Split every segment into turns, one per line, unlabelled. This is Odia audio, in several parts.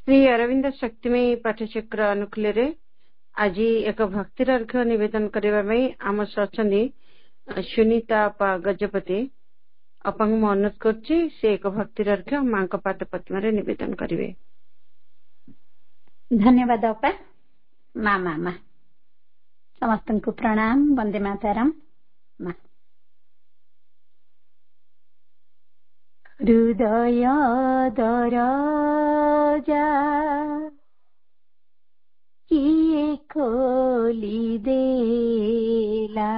श्री अरविंद शक्तिमयी पाठचक्र अनुकूल आज एक भक्तिर अर्घ्य निवेदन करने आम सचंदी सुनीता अपा गजपति अपा को अनुरोध करछि से एक भक्तिर अर्घ्य मां को पाद पद्म निवेदन करेंगे।
धन्यवाद अपा। मामा समस्त को प्रणाम। वंदे मातरम। मां हृदय दरजा किए खोली देला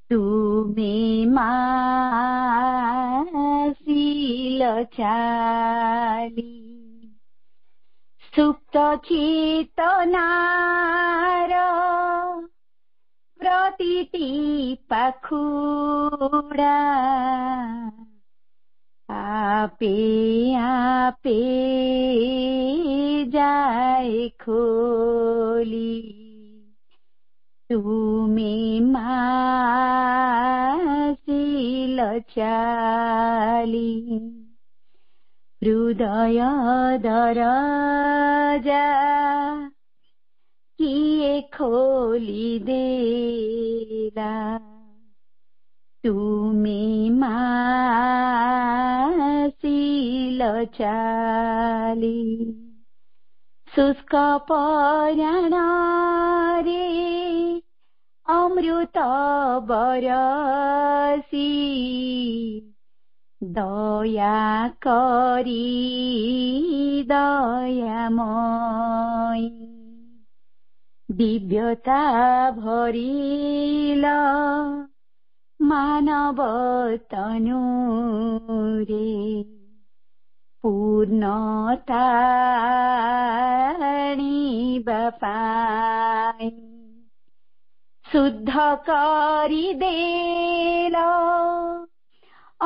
तुम्हें मासिल चाली सुप्त चेतनार प्रतिटी पाखुड़ा आपे आपे जाए खोली तुम्हें मासिल चाली हृदय दरजा किए खोली देला तुम्हें मासिल चाली शुष्क पराण रे अमृत बरसी दया करी दयामय दिव्यता भरिल मानव तनु रे पूर्णता पाई शुद्ध करी देल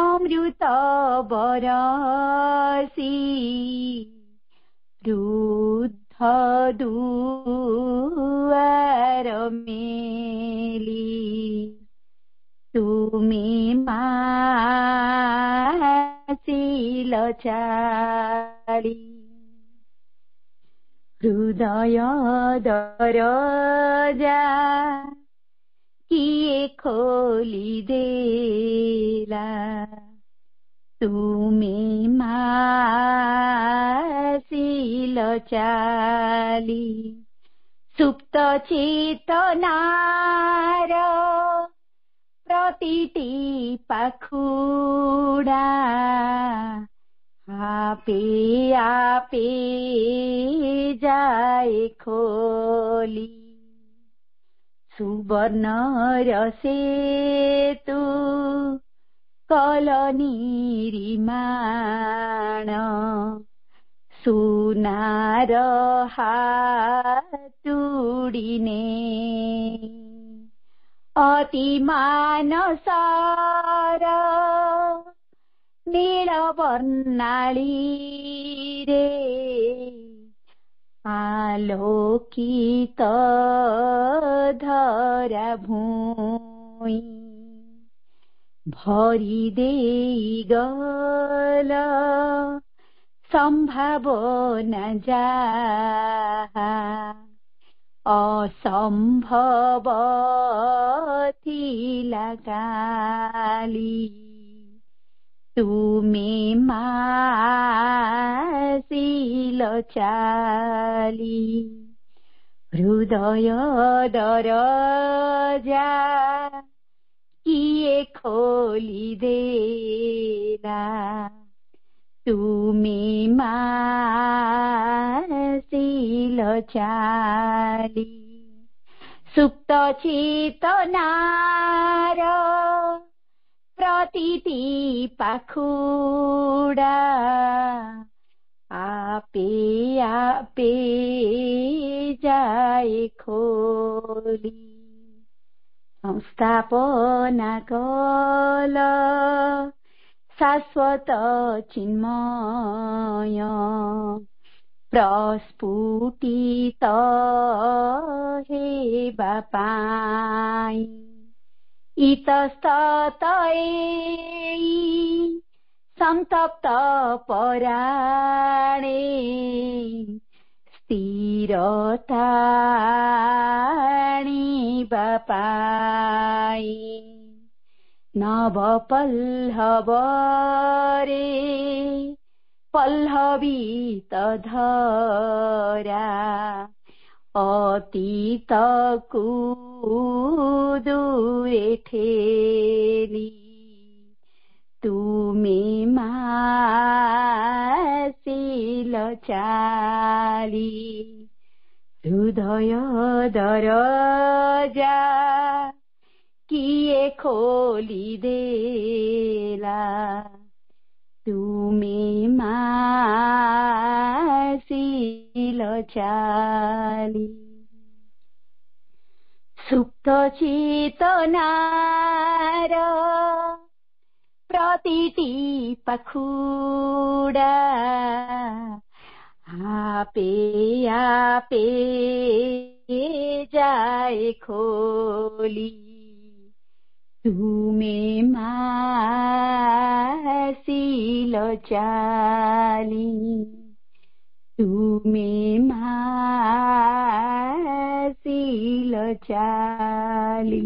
अमृत बरसी रुद्ध दुआर मेली तुम्हें मासिल चाली हृदय दरजा किए खोली देला तुम्हें मासिल चाली सुप्त चेतनार प्रतिटी पाखुड़ा आपे आपे जाए खोली सुवर्ण रसे तू कलनीरिमाण सुनार हातुड़ीने अति मानसार नील वर्णाली रे आलोकित धरा भूई भरी देई गल संभावना जाहा असंभव थिला काली तुम्हें मासिल चाली हृदय दरजा किए खोली देला तुम्हें मासिल चाली सुप्त चेतनार प्रतिटी पाखुड़ा आपे आपे जाए खोली संस्थापना कल शाश्वत चिन्मय प्रस्फुटित हेबा पाई इतस्ततै संतप्त पराणे स्थिरताणी बापाई नव पल्लवरे पल्लवित धरा अतीत दूरे ठेली तुमे मासिल चाली हृदय दरजा किए खोली देला तुमे मासिल चाली सुप्त चेतनार प्रतिटी पखुड़ा आपे आपे जाए खोली तुमे मासिल चाली तुमे मासिल चाली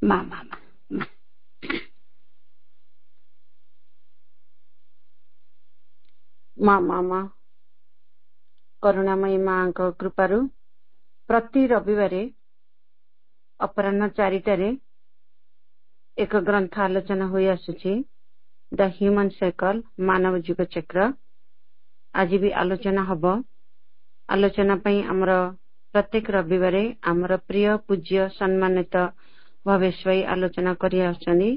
मामा
मामा करुणामयी माँ कृपारू प्रति रविवार अपराह्न 4टारे एक ग्रंथ आलोचना हो आसुची द ह्यूमन साइकल मानव जुग चक्र। आज भी आलोचना हब। आलोचना पई हमर प्रत्येक रविवार हमर प्रिय पूज्य सम्मानित भवेश्वरी आलोचना करी आछनी।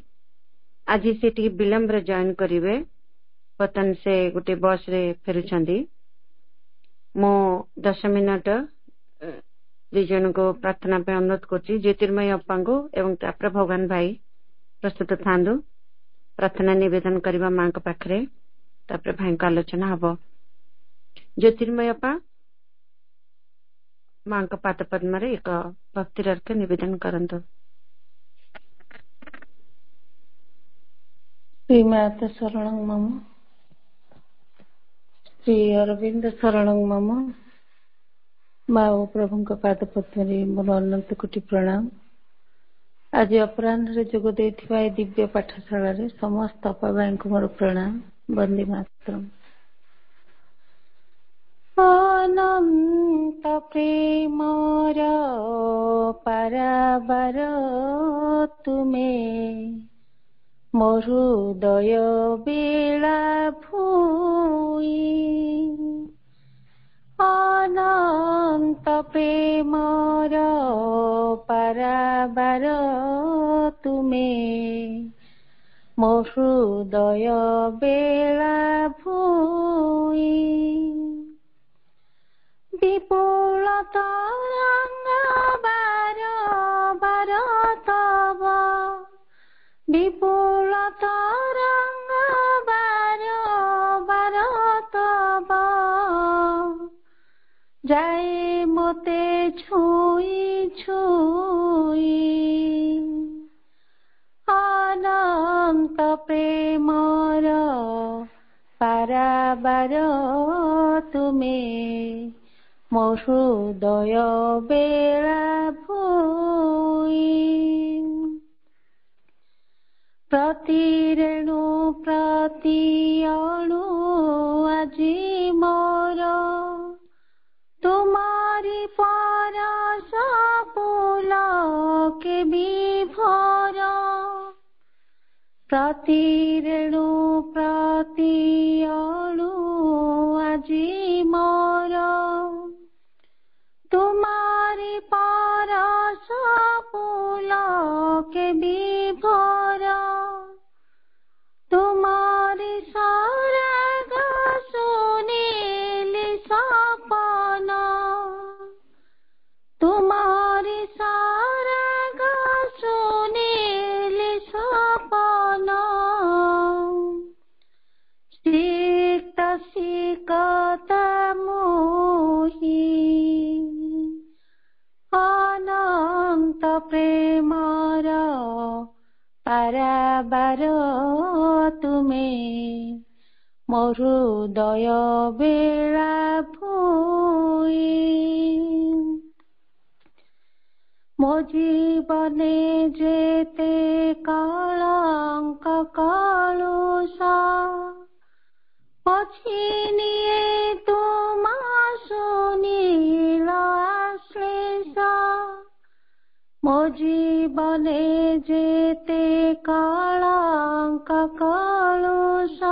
आज से टी विलंब रे जॉइन करिवे पतन से गोटे बस रे फेरुछंदी। मो 10 मिनट दुजन को प्रार्थना पे अनुरोध करछि। ज्योतिर्मय अप्पा को एवं तापर भगवान भाई प्रस्तुत थांदु प्रार्थना निवेदन करबा मां के पाखरे तापर भाई का आलोचना हबो। ज्योतिर्मय अप्पा मां के पाद पद्म रे एक भक्ति अर्घ निवेदन करंतु।
श्री माता शरणं मम श्री अरविंद शरणं मम माँ ओ प्रभु पाद पद्म मोर अनंत कोटि प्रणाम। आज अपराह्न जोग देथिबा दिव्य पाठशाला रे समस्त अपा भाई को मोर प्रणाम। वंदे मातरम। अनंत प्रेमर पाराबार तुमे मो हृदय बेला भूई अनंत प्रेमर पाराबार तुमे मो हृदय बेला भूई विपुल तरंग बार बार तब विपुल तरंग बार बार तब जाए मोते छुई छुई अनंत प्रेमर पाराबार तुमे मो हृदय बेला भूई प्रति रेणु प्रति अणु আজি मोर तुम्हारी परस पुलके विभोर प्रति रेणु प्रति अणु আজি मोर तुम्हारी परस पुलके विभोर तुम्हारी सरग सुनीली सपन तुम्हारी सरग सुनीली सपन सिक्त सिकत ପାରାବାର ତୁମେ ମୋ ହୃଦୟ ବେଳା ଭୂଇ ମୋ ଜୀବନେ ଯେତେ କଳଙ୍କ କଳୁଷ ପୋଛି ନିଏ ତୁମ ସୁନୀଳ ଆଶ୍ଲେଷ ମୋ ଜୀବନେ ଯେତେ କଳଙ୍କ କଳୁଷ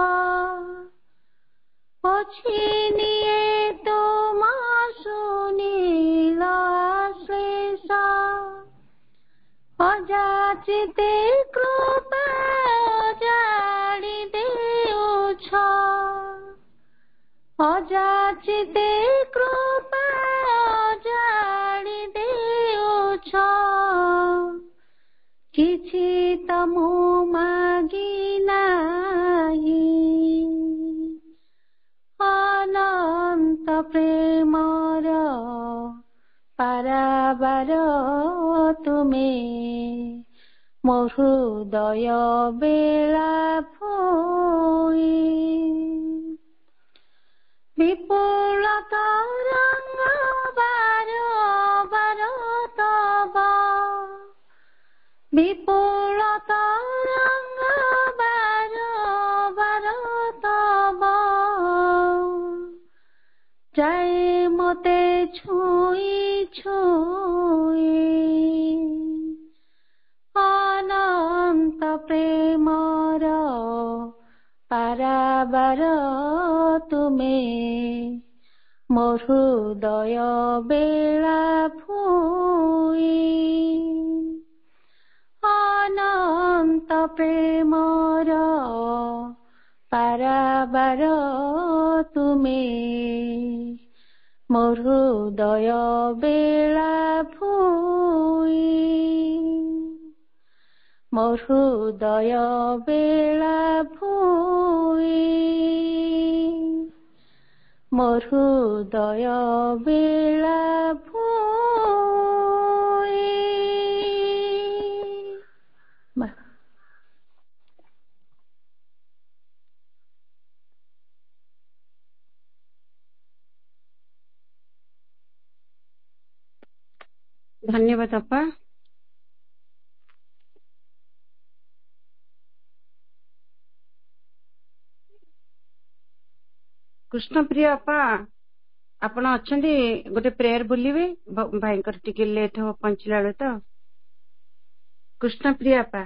ପୋଛି ନିଏ ତୁମ ସୁନୀଳ ଆଶ୍ଲେଷ ଅଯାଚିତେ କୃପା ଜାଣି ଦେଉଛ ଅଯାଚିତେ କୃପା ଜାଣି ଦେଉଛ କିଛି ତ ମୁଁ ମାଗି ନାହିଁ ଅନନ୍ତ ପ୍ରେମର ପାରାବାର ତୁମେ ମୋ ହୃଦୟ ବେଳା ଭୂଇ ବିପୁଳ ତରଙ୍ଗ ବାର ବାର ତବ বিপুল তরঙ্গ বার বার তব যায় মতে ছুঁই ছুঁই অনন্ত প্রেমর পারাবার তুমে ମୋ ହୃଦୟ ବେଳା ଭୂଇ ଅନନ୍ତ ପ୍ରେମର ପାରାବାର ତୁମେ ମୋ ହୃଦୟ ବେଳା ଭୂଇ ମୋ ହୃଦୟ ବେଳା ଭୂଇ ମୋ ହୃଦୟ ବେଳା ଭୂଇ
ଧନ୍ୟବାଦ ଅପା। କୃଷ୍ଣପ୍ରିୟ ଅପା ଆପଣ ଅଛନ୍ତି? ଗୋଟେ ପ୍ରେୟାର ବୋଲିବେ? ଭାଇଙ୍କର ଟିକେ ଲେଟ୍ ହବ ପହଞ୍ଚିଲା ବେଳେ ତ। କୃଷ୍ଣପ୍ରିୟ ଅପା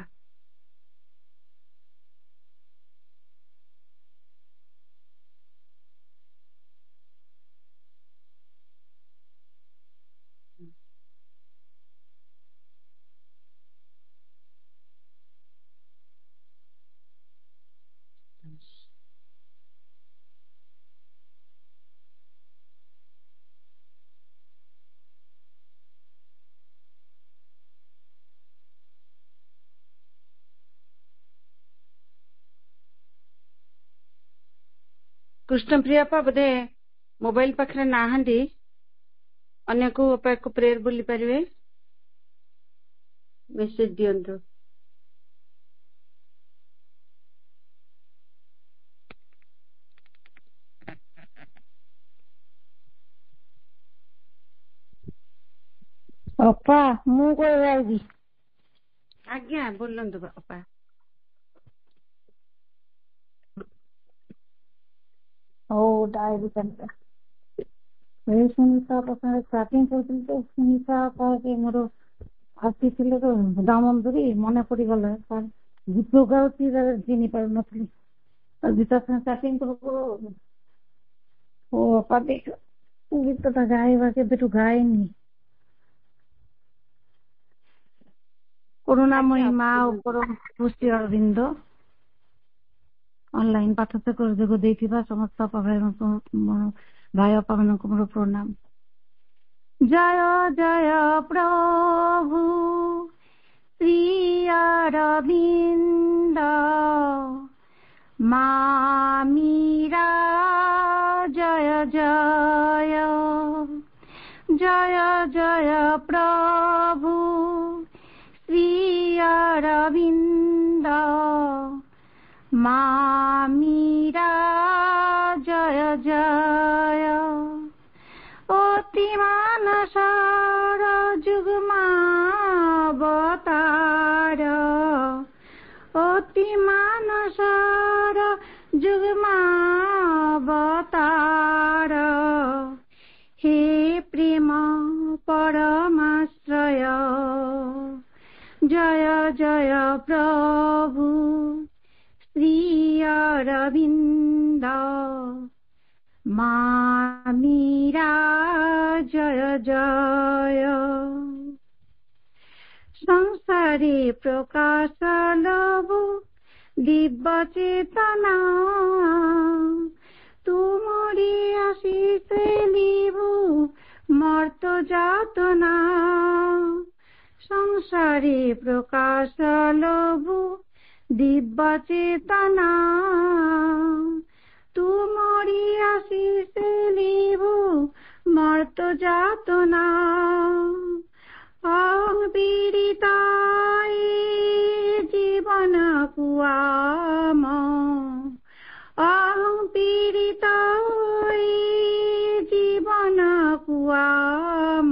କୃଷ୍ଣପ୍ରିୟ ଅପା ବୋଧେ ମୋବାଇଲ ପାଖରେ ନାହାନ୍ତି। ଅନ୍ୟ କୋଉ ଅପାକୁ ପ୍ରେୟାର ବୋଲି ପାରିବେ? ମେସେଜ ଦିଅନ୍ତୁ।
ଅପା ମୁଁ କହିବି
ଆଜ୍ଞା ବୋଲନ୍ତୁ ଅପା।
ହଉ ଡାଏରୀ କରିଥା ଏଇ ସୁନିତା ପାଖରେ ଷ୍ଟାର୍ଟିଂ କରୁଥିଲି ତ ସୁନିତା କହିକି ମୋର ଆସିଥିଲେ ତ ଦାମୋଦରୀ ମନେ ପଡିଗଲା ସାର୍ ଗୀତ ଗାଉଛି ଚିହ୍ନି ପାରୁନଥିଲି ଗୀତ ଷ୍ଟାର୍ଟିଂ କରୁ ଓ ଅପା ଦେଖ ଗୀତଟା ଗାଇବା କେବେଠୁ ଗାଇନି। କରୁଣାମୟୀ ମା ଉପର ପୁଷ୍ଟି ଅରବିନ୍ଦ ଅନଲାଇନ ପାଠ ଯୋଗ ଦେଇଥିବା ସମସ୍ତ ଭାଇ ଅପାମାନଙ୍କୁ ମୋର ପ୍ରଣାମ। ଜୟ ଜୟ ପ୍ରଭୁ ଶ୍ରୀ ଅରବିନ୍ଦ ମା ମୀରା ଜୟ ଜୟ ଜୟ ଜୟ ପ୍ରଭୁ ଶ୍ରୀ ଅରବିନ୍ଦ মা মীরা জয় জয় অতি মানসর যুগ্মাবতার অতি মানসর যুগ্মাবতার হে প্রেম পরমাশ্রয় জয় জয় প্রভু শ্রী অরবিন্দ মা মীরা জয় জয় সংসারে প্রকাশ লবু দিব্য চেতনা তুমরি আশিসে লিবু মর্ত যাতনা সংসারে প্রকাশ লবু দিব্য চেতনা তুমরি আশিসে লিবু মর্ত যাতনা পীড়িতায় জীবন কুয়াম পীড়িতায় জীবন কুয়াম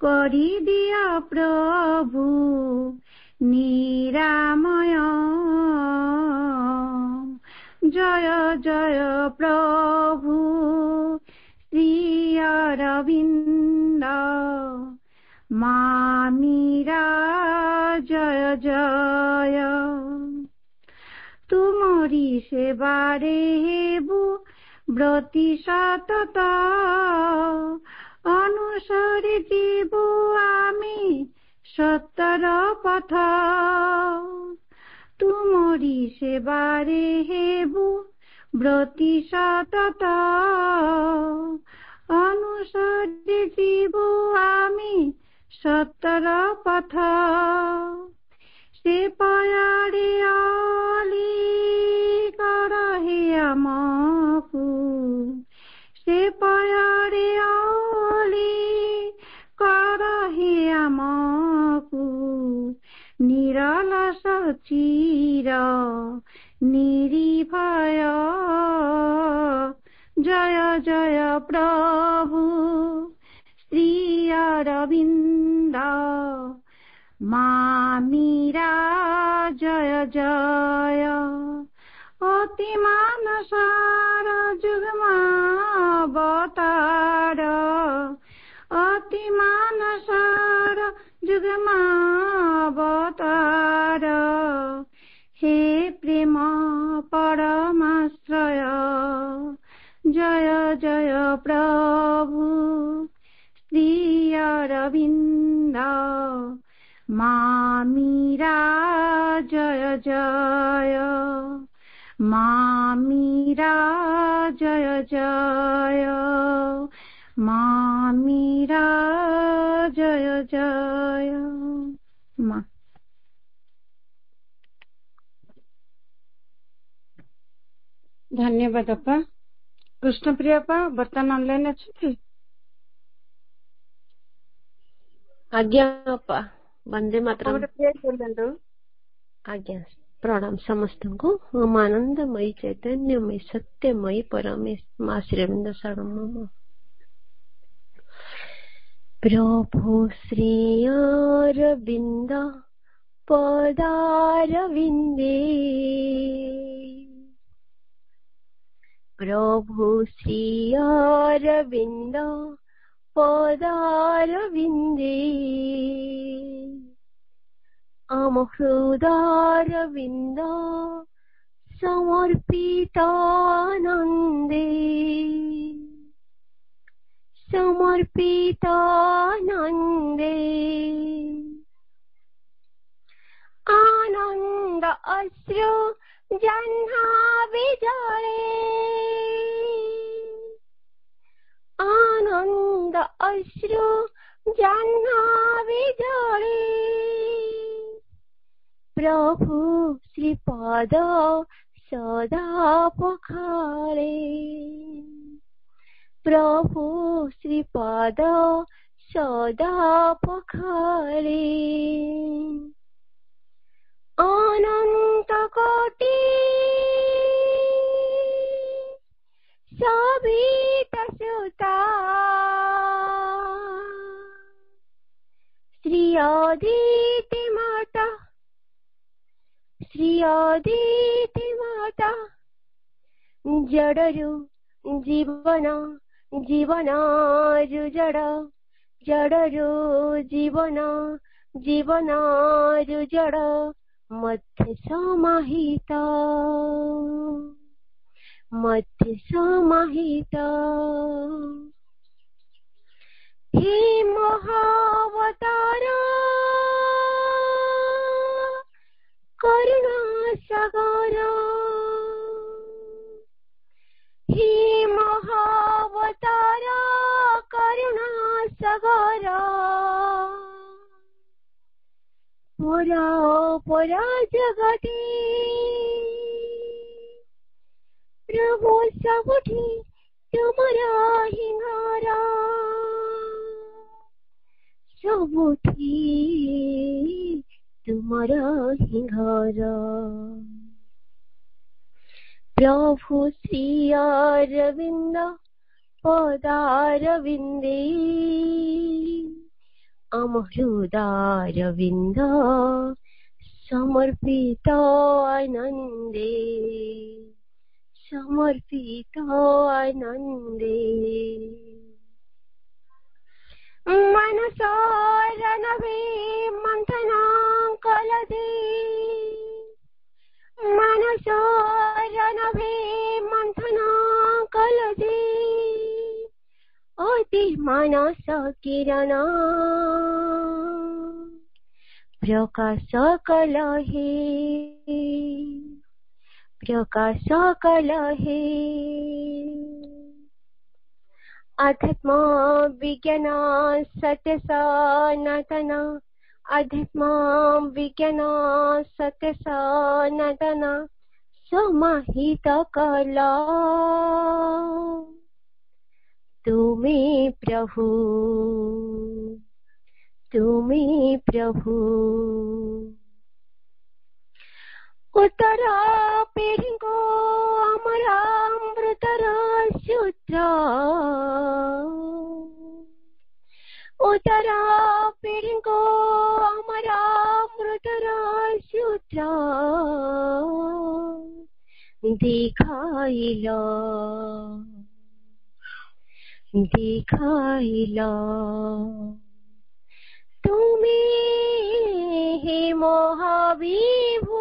করি দিয়া প্রভু নিরাময় জয় জয় প্রভু শ্রী অরবিন্দ মা মীরা জয় জয় তুমরি সেবারে হেবু ব্রতি সতত অনুসরে জীবু আমি সত্যর পথ তুমরি সেবারে হেবু ব্রতি সতত অনুসরে জীবু আমি সত্যর পথ সে পয়ারে অলি কর হে আমকু সে পয়ারে অলি কর হে আমকু নিরল সচির নিরিভয় জয় জয় প্রভু শ্রী অরবিন্দ মা মীরা জয় জয় অতি মানসার যুগ্মাবতার অতি মানসার যুগ্মাবতার হে প্রেম পরমাশ্রয় জয় জয় প্রভু শ্রী অরবিন্দ মা মীরা জয় জয় মা মীরা জয় জয় মা মীরা জয় জয় মা
ଧନ୍ୟବାଦ ଅପା। କୃଷ୍ଣପ୍ରିୟା ଅପା ବର୍ତ୍ତମାନ ଅନଲାଇନ ଅଛନ୍ତି?
ଆଜ୍ଞା ଅପା। ବନ୍ଦେ ମାତରମ୍।
ବୋଲନ୍ତୁ।
ଆଜ୍ଞା ପ୍ରଣାମ ସମସ୍ତଙ୍କୁ। ଓମ୍ ଆନନ୍ଦମୟୀ ଚୈତନ୍ୟମୟୀ ସତ୍ୟମୟୀ ପରମେଶ୍ୱର ଶ୍ରୀ ଅରବିନ୍ଦ ଶରଣ ମମ। ପ୍ରଭୁ ଶ୍ରୀ ଅରବିନ୍ଦ ପଦାରବିନ୍ଦେ প্রভু শ্রী অরবিন্দ পদারবিন্দে আম হৃদয়রবিন্দ সমর্পিত আনন্দে সমর্পিত আনন্দে আনন্দ অশ্রু জাহ্নবী জলে আনন্দ অশ্রু জাহ্নবী জলে প্রভু শ্রীপদ সদা পখালে প্রভু শ্রীপদ সদা পখালে श्री अदिति माता जड़रू जीवन जीवनारु जड़ जड़रू जीवन जीवनारु जड़ मध्य समाहिता हे महावतारा करुणा सागर हे महावतारा करुणा सागर पुरा पुरा जगती प्रभु सबुठी तुमरा हिंगारा सबुठी तुमरा हिंगारा प्रभु श्री अरविंद पदारविंदे अमृतारविंद समर्पित आनंदे मनसारनवे मंथना कलदे मनसारनवे मंथना कलदे अति मानस किरण प्रकाश कलहे अध्यात्म विज्ञान सत्य सनातन अध्यात्म विज्ञान सत्य सनातन समाहित कला तुम्हें प्रभु उत्तरा पीढ़ी को अमरा अमृतर सूत्र उत्तरा पीढ़ी को अमरा अमृतर सूत्र दिखाइला तुम्हें हे महाविभु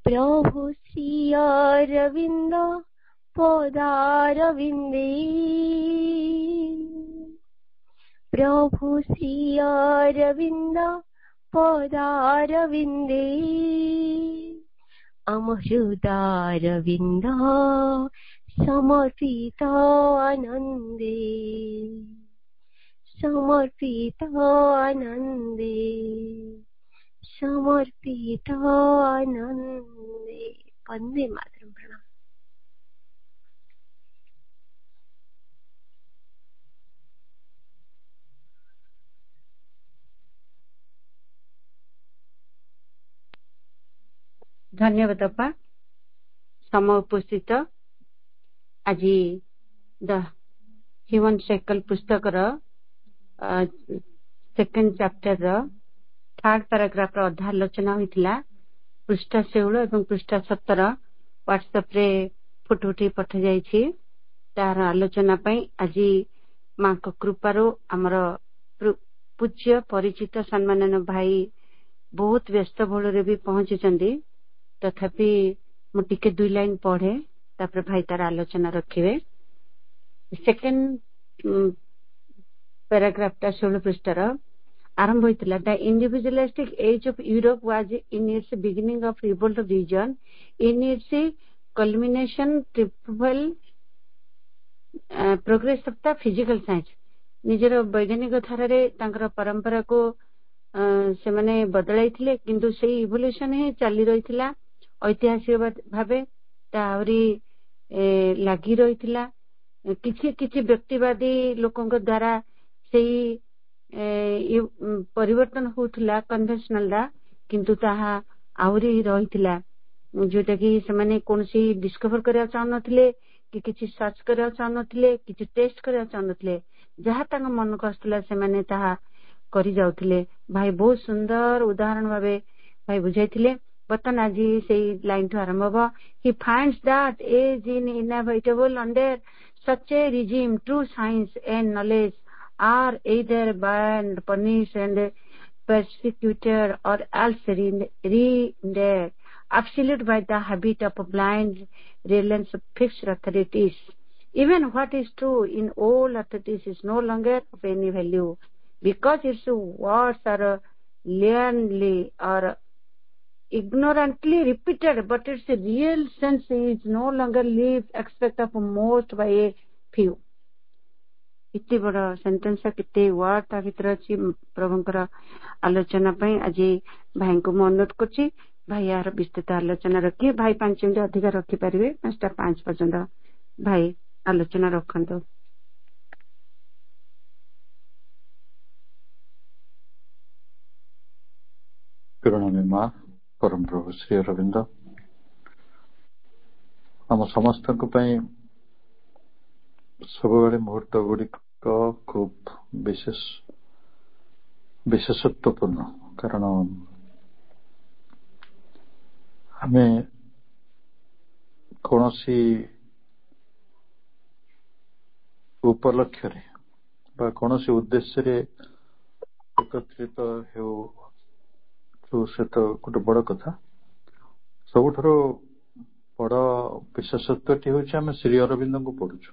प्रभु श्री अरविंद पदारविंदे प्रभु श्री अरविंद पदारविंदे अमृतारविंद समर्पित आनंदे वंदे मातरम। प्रणाम।
धन्यवाद अपा समय उपस्थित आज द ह्यूमन साइकिल पुस्तक सेकेंड चैप्टर थर्ड पैराग्राफ अधा आलोचना होता पृष्ठा 16 और पृष्ठा 17 व्हाट्सएप रे फोटो उठी पठा जाइछि तार आलोचना पई आज मां को कृपारो हमर पूज्य परिचित सम्मानन भाई बहुत व्यस्त बहुल रे भी पहुंची चंदी तथापि मु टिके 2 लाइन पढ़े तापर भाई तार आलोचना रखिबे। सेकेंड पैराग्राफ टा 16 पृष्ठार आरंभ होइतला the individualistic age of Europe was in its beginning of revolt reason in its culmination triple progress of the physical science निजर वैज्ञानिक धारा रे तांकर परंपरा को से माने बदलाइथिले किंतु सेही इवोल्यूशन ही चली रहितला ऐतिहासिक भाबे तावरी लागि रहितला किछि किछि व्यक्तिवादी लोकंक द्वारा सेही परिवर्तन होउथला कन्वेंशनल दा किंतु ताहा आउरी रहितला जोटा कि से माने कोनसी डिस्कवर करिया चाहनथिले कि किछि सर्च करिया चाहनथिले किछि टेस्ट करिया चाहनथिले जहा तांग मन को आस्तला से माने ताहा करि जाउथिले भाई बहुत सुंदर उदाहरण भाबे भाई बुझाइथिले बर्तन आज से लाइन टू आरंभ हबो he finds that is in inevitable under such a regime true science and knowledge are either banned punished and persecuted or else rendered absolute by the habit of blind reliance of fixed authorities. Even what is true in all authorities is no longer of any value because its words are learnedly or ignorantly repeated, but its real sense is no longer lived except of most by a few. इतने बड़ा सेंटेंस कितने वर्ड ता भीतर अछि प्रभुंकर आलोचना पई आज भाई को मैं अनुरोध करछि भाई यार विस्तृत आलोचना रखिए भाई 5 मिनिट अधिक रखि परिवे 5:05 पर्यंत भाई आलोचना रखंतो।
करुणामयी माँ परम प्रभु श्री अरविंद आम समस्त सब मुहूर्त गुड़िक खूब विशेषत्वपूर्ण कारण आम कौन उपलक्ष्य कौन उद्देश्य एकत्रित हो से तो गोटे बड़ कथा सबुठ बड़ विशेषत्वटी हूँ आम श्री अरविंद को पढ़ुचु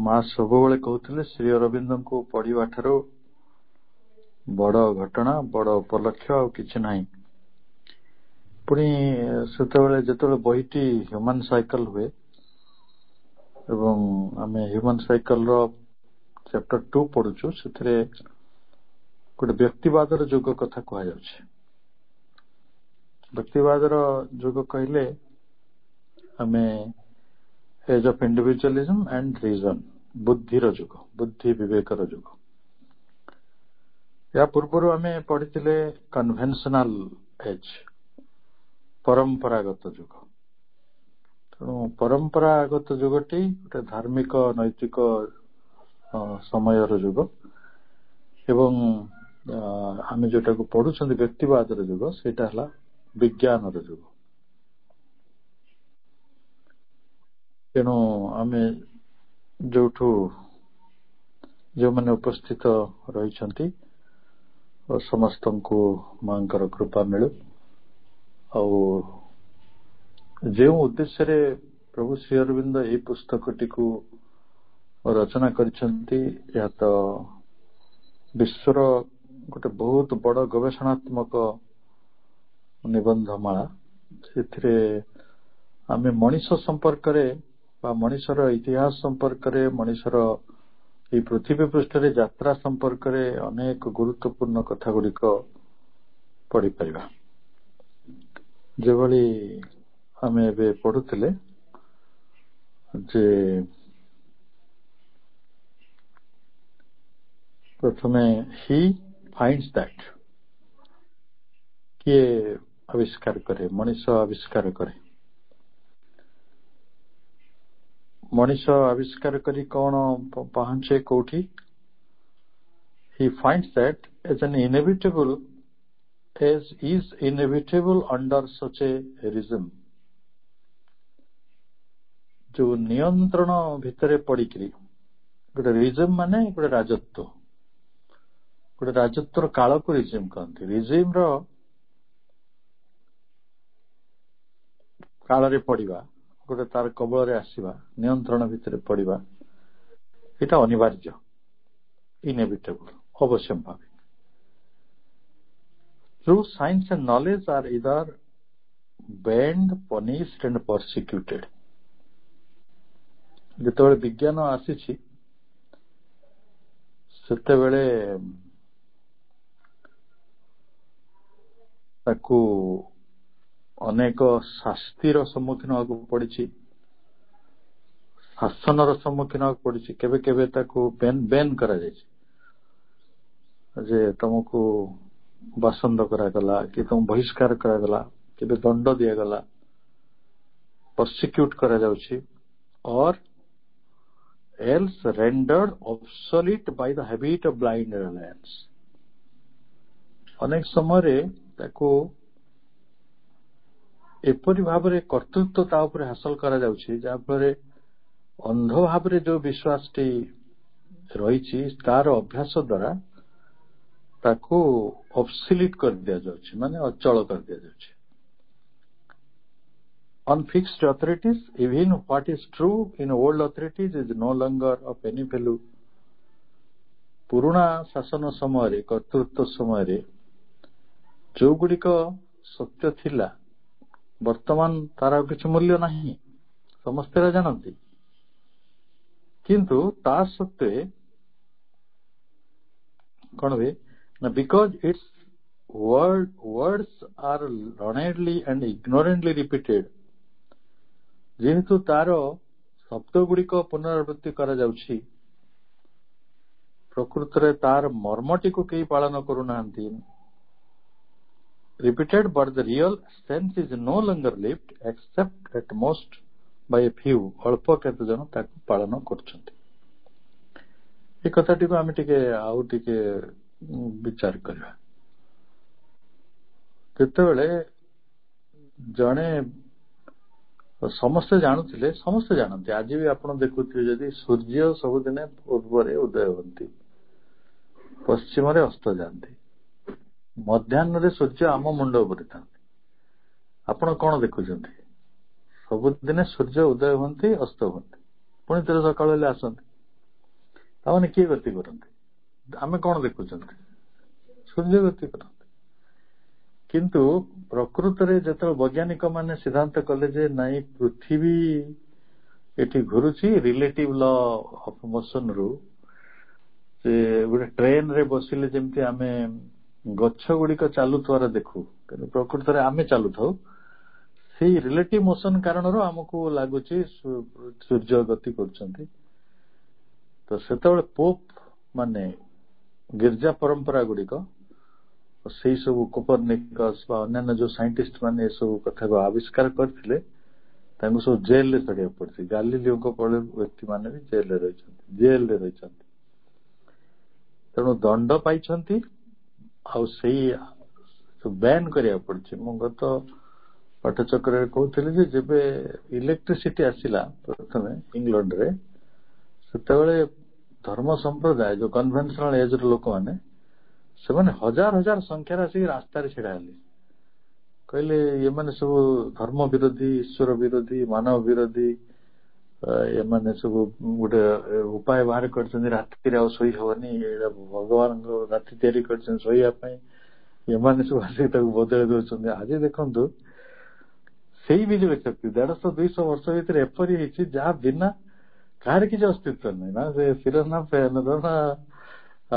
माँ सब कहते श्री अरविंद को पढ़ा ठार बड़ घटना बड़ उपलक्ष्य आ कि ना पुणी से जो बहीटी ह्यूमन साइकिल हुए एवं आम ह्यूमन साइकिल चैप्टर 2 पढ़ुचु से गोटे व्यक्तिवाद जुग कथा कह व्यक्तिवाद जुग कहले आम age of individualism and reason बुद्धिर जुग बुद्धि विवेकर जुग या पूर्व आम पढ़ी कन्वेंशनल एज परंपरागत जुग तेणु परंपरागत जुगटी गोटे धार्मिक नैतिक समयर जुग एवं आम जोटा को पढ़ुं व्यक्तिवाद जुग सेटा हला विज्ञान जुग तेणु आम जो जो मैंने उपस्थित रही समस्त को मां कृपा मिलू जो उद्देश्य रे प्रभु श्री अरविंद ये पुस्तकटी को रचना कर तो विश्वर गोटे बहुत बड़ गवेषणात्मक निबंधमाला से आम मनीष संपर्क मनीषर इतिहास संपर्क मनीषर ये पृथ्वी पृष्ठ यात्रा संपर्क अनेक गुरुत्वपूर्ण कथा गुड़िक पढ़ी पार जो आम ए पढ़ुले जे प्रथम ही फाइंड्स दैट किए आविष्कार करे मनीष आविष्कार करे मनीष आविष्कार करी कौन पहुंचे कोठी he finds that as is inevitable under such a regime जो नियंत्रण भितर पड़िकरी गोटे रिजिम माने गोटे राजत्व काल को रिजिम कहते रिजिम रो काल रे पड़िबा गोटे तार कबल रे आसीबा नियंत्रण भितर पड़िबा एटा अनिवार्य inevitable अवश्यंभावी True science and knowledge are either banned, punished and persecuted. जितेबाला विज्ञान आसी सेतेबेले ताकू अनेक शास्तिर सम्मुखीन होगा पड़ी शासनर सम्मुखीन होगा पड़ी केबे केबे ताकू बैन करा जे तुमको बासंद करागला कि तुम बहिष्कार करागला केबे दंड दिगला persecute କରାଯାଉଛି or else rendered obsolete by the habit of blind reliance। ଅନେକ ସମୟରେ ତାକୁ ଏପରି ଭାବରେ କର୍ତ୍ତୃତ୍ୱ ତା ଉପରେ ହାସଲ କରାଯାଉଛି ଯାହାଫଳରେ ଅନ୍ଧ ଭାବରେ ଯୋଉ ବିଶ୍ୱାସଟି ରହିଛି ତାର ଅଭ୍ୟାସ ଦ୍ୱାରା ତାକୁ obsolete କରିଦିଆଯାଉଛି, ମାନେ ଅଚଳ କରିଦିଆଯାଉଛି। On fixed authorities, even what is true in old authorities is no longer of any value। ପୁରୁଣା ଶାସନ ସମୟରେ, କର୍ତ୍ତୃତ୍ୱ ସମୟରେ ଯୋଉଗୁଡ଼ିକ ସତ୍ୟ ଥିଲା ବର୍ତ୍ତମାନ ତାର ଆଉ କିଛି ମୂଲ୍ୟ ନାହିଁ, ସମସ୍ତେ ଜାଣନ୍ତି। କିନ୍ତୁ ତା ସତ୍ତ୍ୱେ କଣ ହୁଏ ନା, because its words are learnedly and ignorantly repeated, ଯେହେତୁ ତାର ଶବ୍ଦ ଗୁଡ଼ିକ ପୁନରାବୃତ୍ତି କରାଯାଉଛି, ପ୍ରକୃତରେ ତାର ମର୍ମଟିକୁ କେହି ପାଳନ କରୁନାହାନ୍ତି। Repeated, but the real sense is no longer lived except at most by a few। ଅଳ୍ପ କେତେ ଜଣ ତାକୁ ପାଳନ କରୁଛନ୍ତି। ଏ କଥାଟିକୁ ଆମେ ଆଉ ଟିକେ ବିଚାର କରିବା। ଯେତେବେଳେ ଜଣେ ସମସ୍ତେ ଜାଣୁଥିଲେ, ସମସ୍ତେ ଜାଣନ୍ତି, ଆଜି ବି ଆପଣ ଦେଖୁଥିବେ ଯଦି ସୂର୍ଯ୍ୟ ସବୁଦିନେ ପୂର୍ବରେ ଉଦୟ ହୁଅନ୍ତି, ପଶ୍ଚିମରେ ଅସ୍ତ ଯାଆନ୍ତି, ମଧ୍ୟାହ୍ନରେ ସୂର୍ଯ୍ୟ ଆମ ମୁଣ୍ଡ ଉପରେ ଥାନ୍ତି। ଆପଣ କଣ ଦେଖୁଛନ୍ତି? ସବୁଦିନେ ସୂର୍ଯ୍ୟ ଉଦୟ ହୁଅନ୍ତି, ଅସ୍ତ ହୁଅନ୍ତି, ପୁଣି ଥରେ ସକାଳ ହେଲେ ଆସନ୍ତି। ତାମାନେ କିଏ ଗତି କରନ୍ତି? ଆମେ କଣ ଦେଖୁଛନ୍ତି? ସୂର୍ଯ୍ୟ ଗତି କରନ୍ତି। କିନ୍ତୁ ପ୍ରକୃତରେ ଯେତେବେଳେ ବୈଜ୍ଞାନିକ ମାନେ ସିଦ୍ଧାନ୍ତ କଲେ ଯେ ନାଇଁ, ପୃଥିବୀ ଏଠି ଘୁରୁଛି ରିଲେଟିଭ ଲ ଅଫ ମୋସନ ରୁ, ଯେ ଗୋଟେ ଟ୍ରେନରେ ବସିଲେ ଯେମିତି ଆମେ ଗଛ ଗୁଡିକ ଚାଲୁଥିବାର ଦେଖୁ, କିନ୍ତୁ ପ୍ରକୃତରେ ଆମେ ଚାଲୁଥାଉ, ସେଇ ରିଲେଟିଭ ମୋସନ କାରଣରୁ ଆମକୁ ଲାଗୁଛି ସୂର୍ଯ୍ୟ ଗତି କରୁଛନ୍ତି। ତ ସେତେବେଳେ ପୋପ ମାନେ, ଗିର୍ଜା ପରମ୍ପରା ଗୁଡିକ, ସେଇ ସବୁ କୋପରନିକସ୍ ବା ଅନ୍ୟାନ୍ୟ ଯୋଉ ସାଇଣ୍ଟିଷ୍ଟ ମାନେ ଏସବୁ କଥାକୁ ଆବିଷ୍କାର କରିଥିଲେ, ତାଙ୍କୁ ସବୁ ଜେଲରେ ଚଢିବାକୁ ପଡିଛି। ଗାଲିଲିଓଙ୍କ ଭଳି ବ୍ୟକ୍ତି ମାନେ ବି ଜେଲରେ ରହିଛନ୍ତି। ତେଣୁ ଦଣ୍ଡ ପାଇଛନ୍ତି, ଆଉ ସେଇ ବ୍ୟାନ୍ କରିବାକୁ ପଡିଛି। ମୁଁ ଗତ ପାଠଚକ୍ରରେ କହୁଥିଲି ଯେ ଯେବେ ଇଲେକ୍ଟ୍ରିସିଟି ଆସିଲା ପ୍ରଥମେ ଇଂଲଣ୍ଡରେ, ସେତେବେଳେ ଧର୍ମ ସମ୍ପ୍ରଦାୟ, ଯୋଉ କନଭେନସନାଲ ଏଜର ଲୋକମାନେ, ସେମାନେ ହଜାର ହଜାର ସଂଖ୍ୟାରେ ଆସିକି ରାସ୍ତାରେ ଛିଡା ହେଲେ। କହିଲେ ଏମାନେ ସବୁ ଧର୍ମ ବିରୋଧୀ, ଈଶ୍ୱର ବିରୋଧୀ, ମାନବ ବିରୋଧୀ, ଏମାନେ ସବୁ ଗୋଟେ ଉପାୟ ବାହାର କରିଛନ୍ତି, ରାତିରେ ଆଉ ଶୋଇ ହବନି, ଏଇଟା ଭଗବାନଙ୍କ ରାତି ତିଆରି କରିଛନ୍ତି ଶୋଇବା ପାଇଁ, ଏମାନେ ସବୁ ଆସିକି ତାକୁ ବଦଳେଇ ଦଉଛନ୍ତି। ଆଜି ଦେଖନ୍ତୁ ସେଇ ବିଜୁଳି ଶକ୍ତି 150-200 ବର୍ଷ ଭିତରେ ଏପରି ହେଇଛି ଯାହା ବିନା କାହାର କିଛି ଅସ୍ତିତ୍ୱ ନାହିଁ, ନା ସେ ଫିର ନା ଫ୍ୟାନର, ନା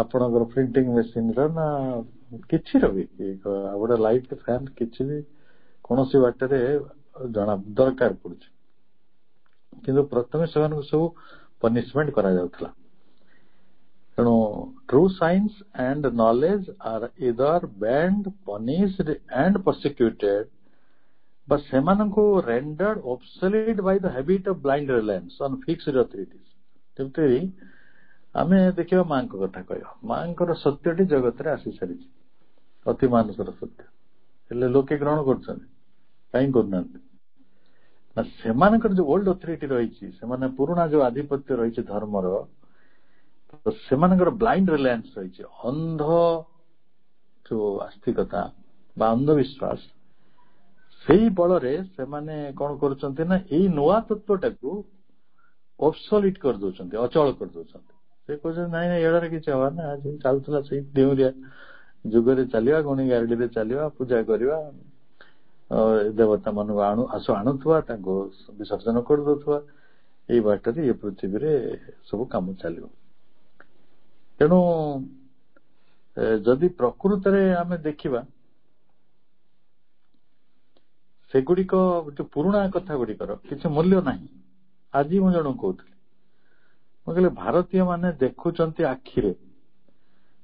ଆପଣଙ୍କର ପ୍ରିଣ୍ଟିଂ ମେସିନର, ନା କିଛିର ବି, ଗୋଟେ ଲାଇଟ୍ ଫ୍ୟାନ କିଛି ବି କୌଣସି ବାଟରେ ଦରକାର ପଡୁଛି। କିନ୍ତୁ ପ୍ରଥମେ ସେମାନଙ୍କୁ ସବୁ ପନିଶମେଣ୍ଟ କରାଯାଉଥିଲା। ତେଣୁ true science and knowledge are either banned, punished and persecuted, ବା ସେମାନଙ୍କୁ ରେଣ୍ଡର୍ଡ obsolete by the habit of blind reliance on fixed authorities। ଯେମିତି ଆମେ ଦେଖିବା ମାଙ୍କ କଥା କହିବା, ମାଙ୍କର ସତ୍ୟଟି ଜଗତରେ ଆସି ସାରିଛି, ଅତି ମାନଙ୍କର ସତ୍ୟ, ହେଲେ ଲୋକେ ଗ୍ରହଣ କରୁଛନ୍ତି, କାହିଁ କରୁନାହାନ୍ତି? ନା ସେମାନଙ୍କର ଯୋଉ ଓଲ୍ଡ ଅଥରିଟି ରହିଛି, ସେମାନେ ପୁରୁଣା ଯୋଉ ଆଧିପତ୍ୟ ରହିଛି ଧର୍ମର, ସେମାନଙ୍କର ବ୍ଲାଇଣ୍ଡ ରିଲାଏନ୍ସ ରହିଛି, ଅନ୍ଧ ଯୋଉ ଆସ୍ତିକତା ବା ଅନ୍ଧବିଶ୍ୱାସ, ସେଇ ବଳରେ ସେମାନେ କଣ କରୁଛନ୍ତି ନା ଏଇ ନୂଆ ତତ୍ଵଟାକୁ ଅବସୋଲିଟ୍ କରିଦଉଛନ୍ତି, ଅଚଳ କରିଦଉଛନ୍ତି। ସେ କହୁଛନ୍ତି ନାଇଁ ନାଇଁ, ଏଡାରେ କିଛି ହବାର ନା, ଚାଲୁଥିଲା ସେଇ ଡେଉଁରିଆ ଯୁଗରେ ଚାଲିବା, ଗୁଣି ଗାରିଡିରେ ଚାଲିବା, ପୂଜା କରିବା, ଦେବତା ମାନଙ୍କୁ ଆଣୁଥିବା, ତାଙ୍କୁ ବିସର୍ଜନ କରିଦଉଥିବା, ଏଇ ବାଟରେ ଏ ପୃଥିବୀରେ ସବୁ କାମ ଚାଲିବ। ତେଣୁ ଯଦି ପ୍ରକୃତରେ ଆମେ ଦେଖିବା, ସେଗୁଡିକ ଯୋଉ ପୁରୁଣା କଥା ଗୁଡିକର କିଛି ମୂଲ୍ୟ ନାହିଁ। ଆଜି ମୁଁ ଜଣଙ୍କୁ କହୁଥିଲି, ମୁଁ କହିଲି ଭାରତୀୟ ମାନେ ଦେଖୁଛନ୍ତି ଆଖିରେ,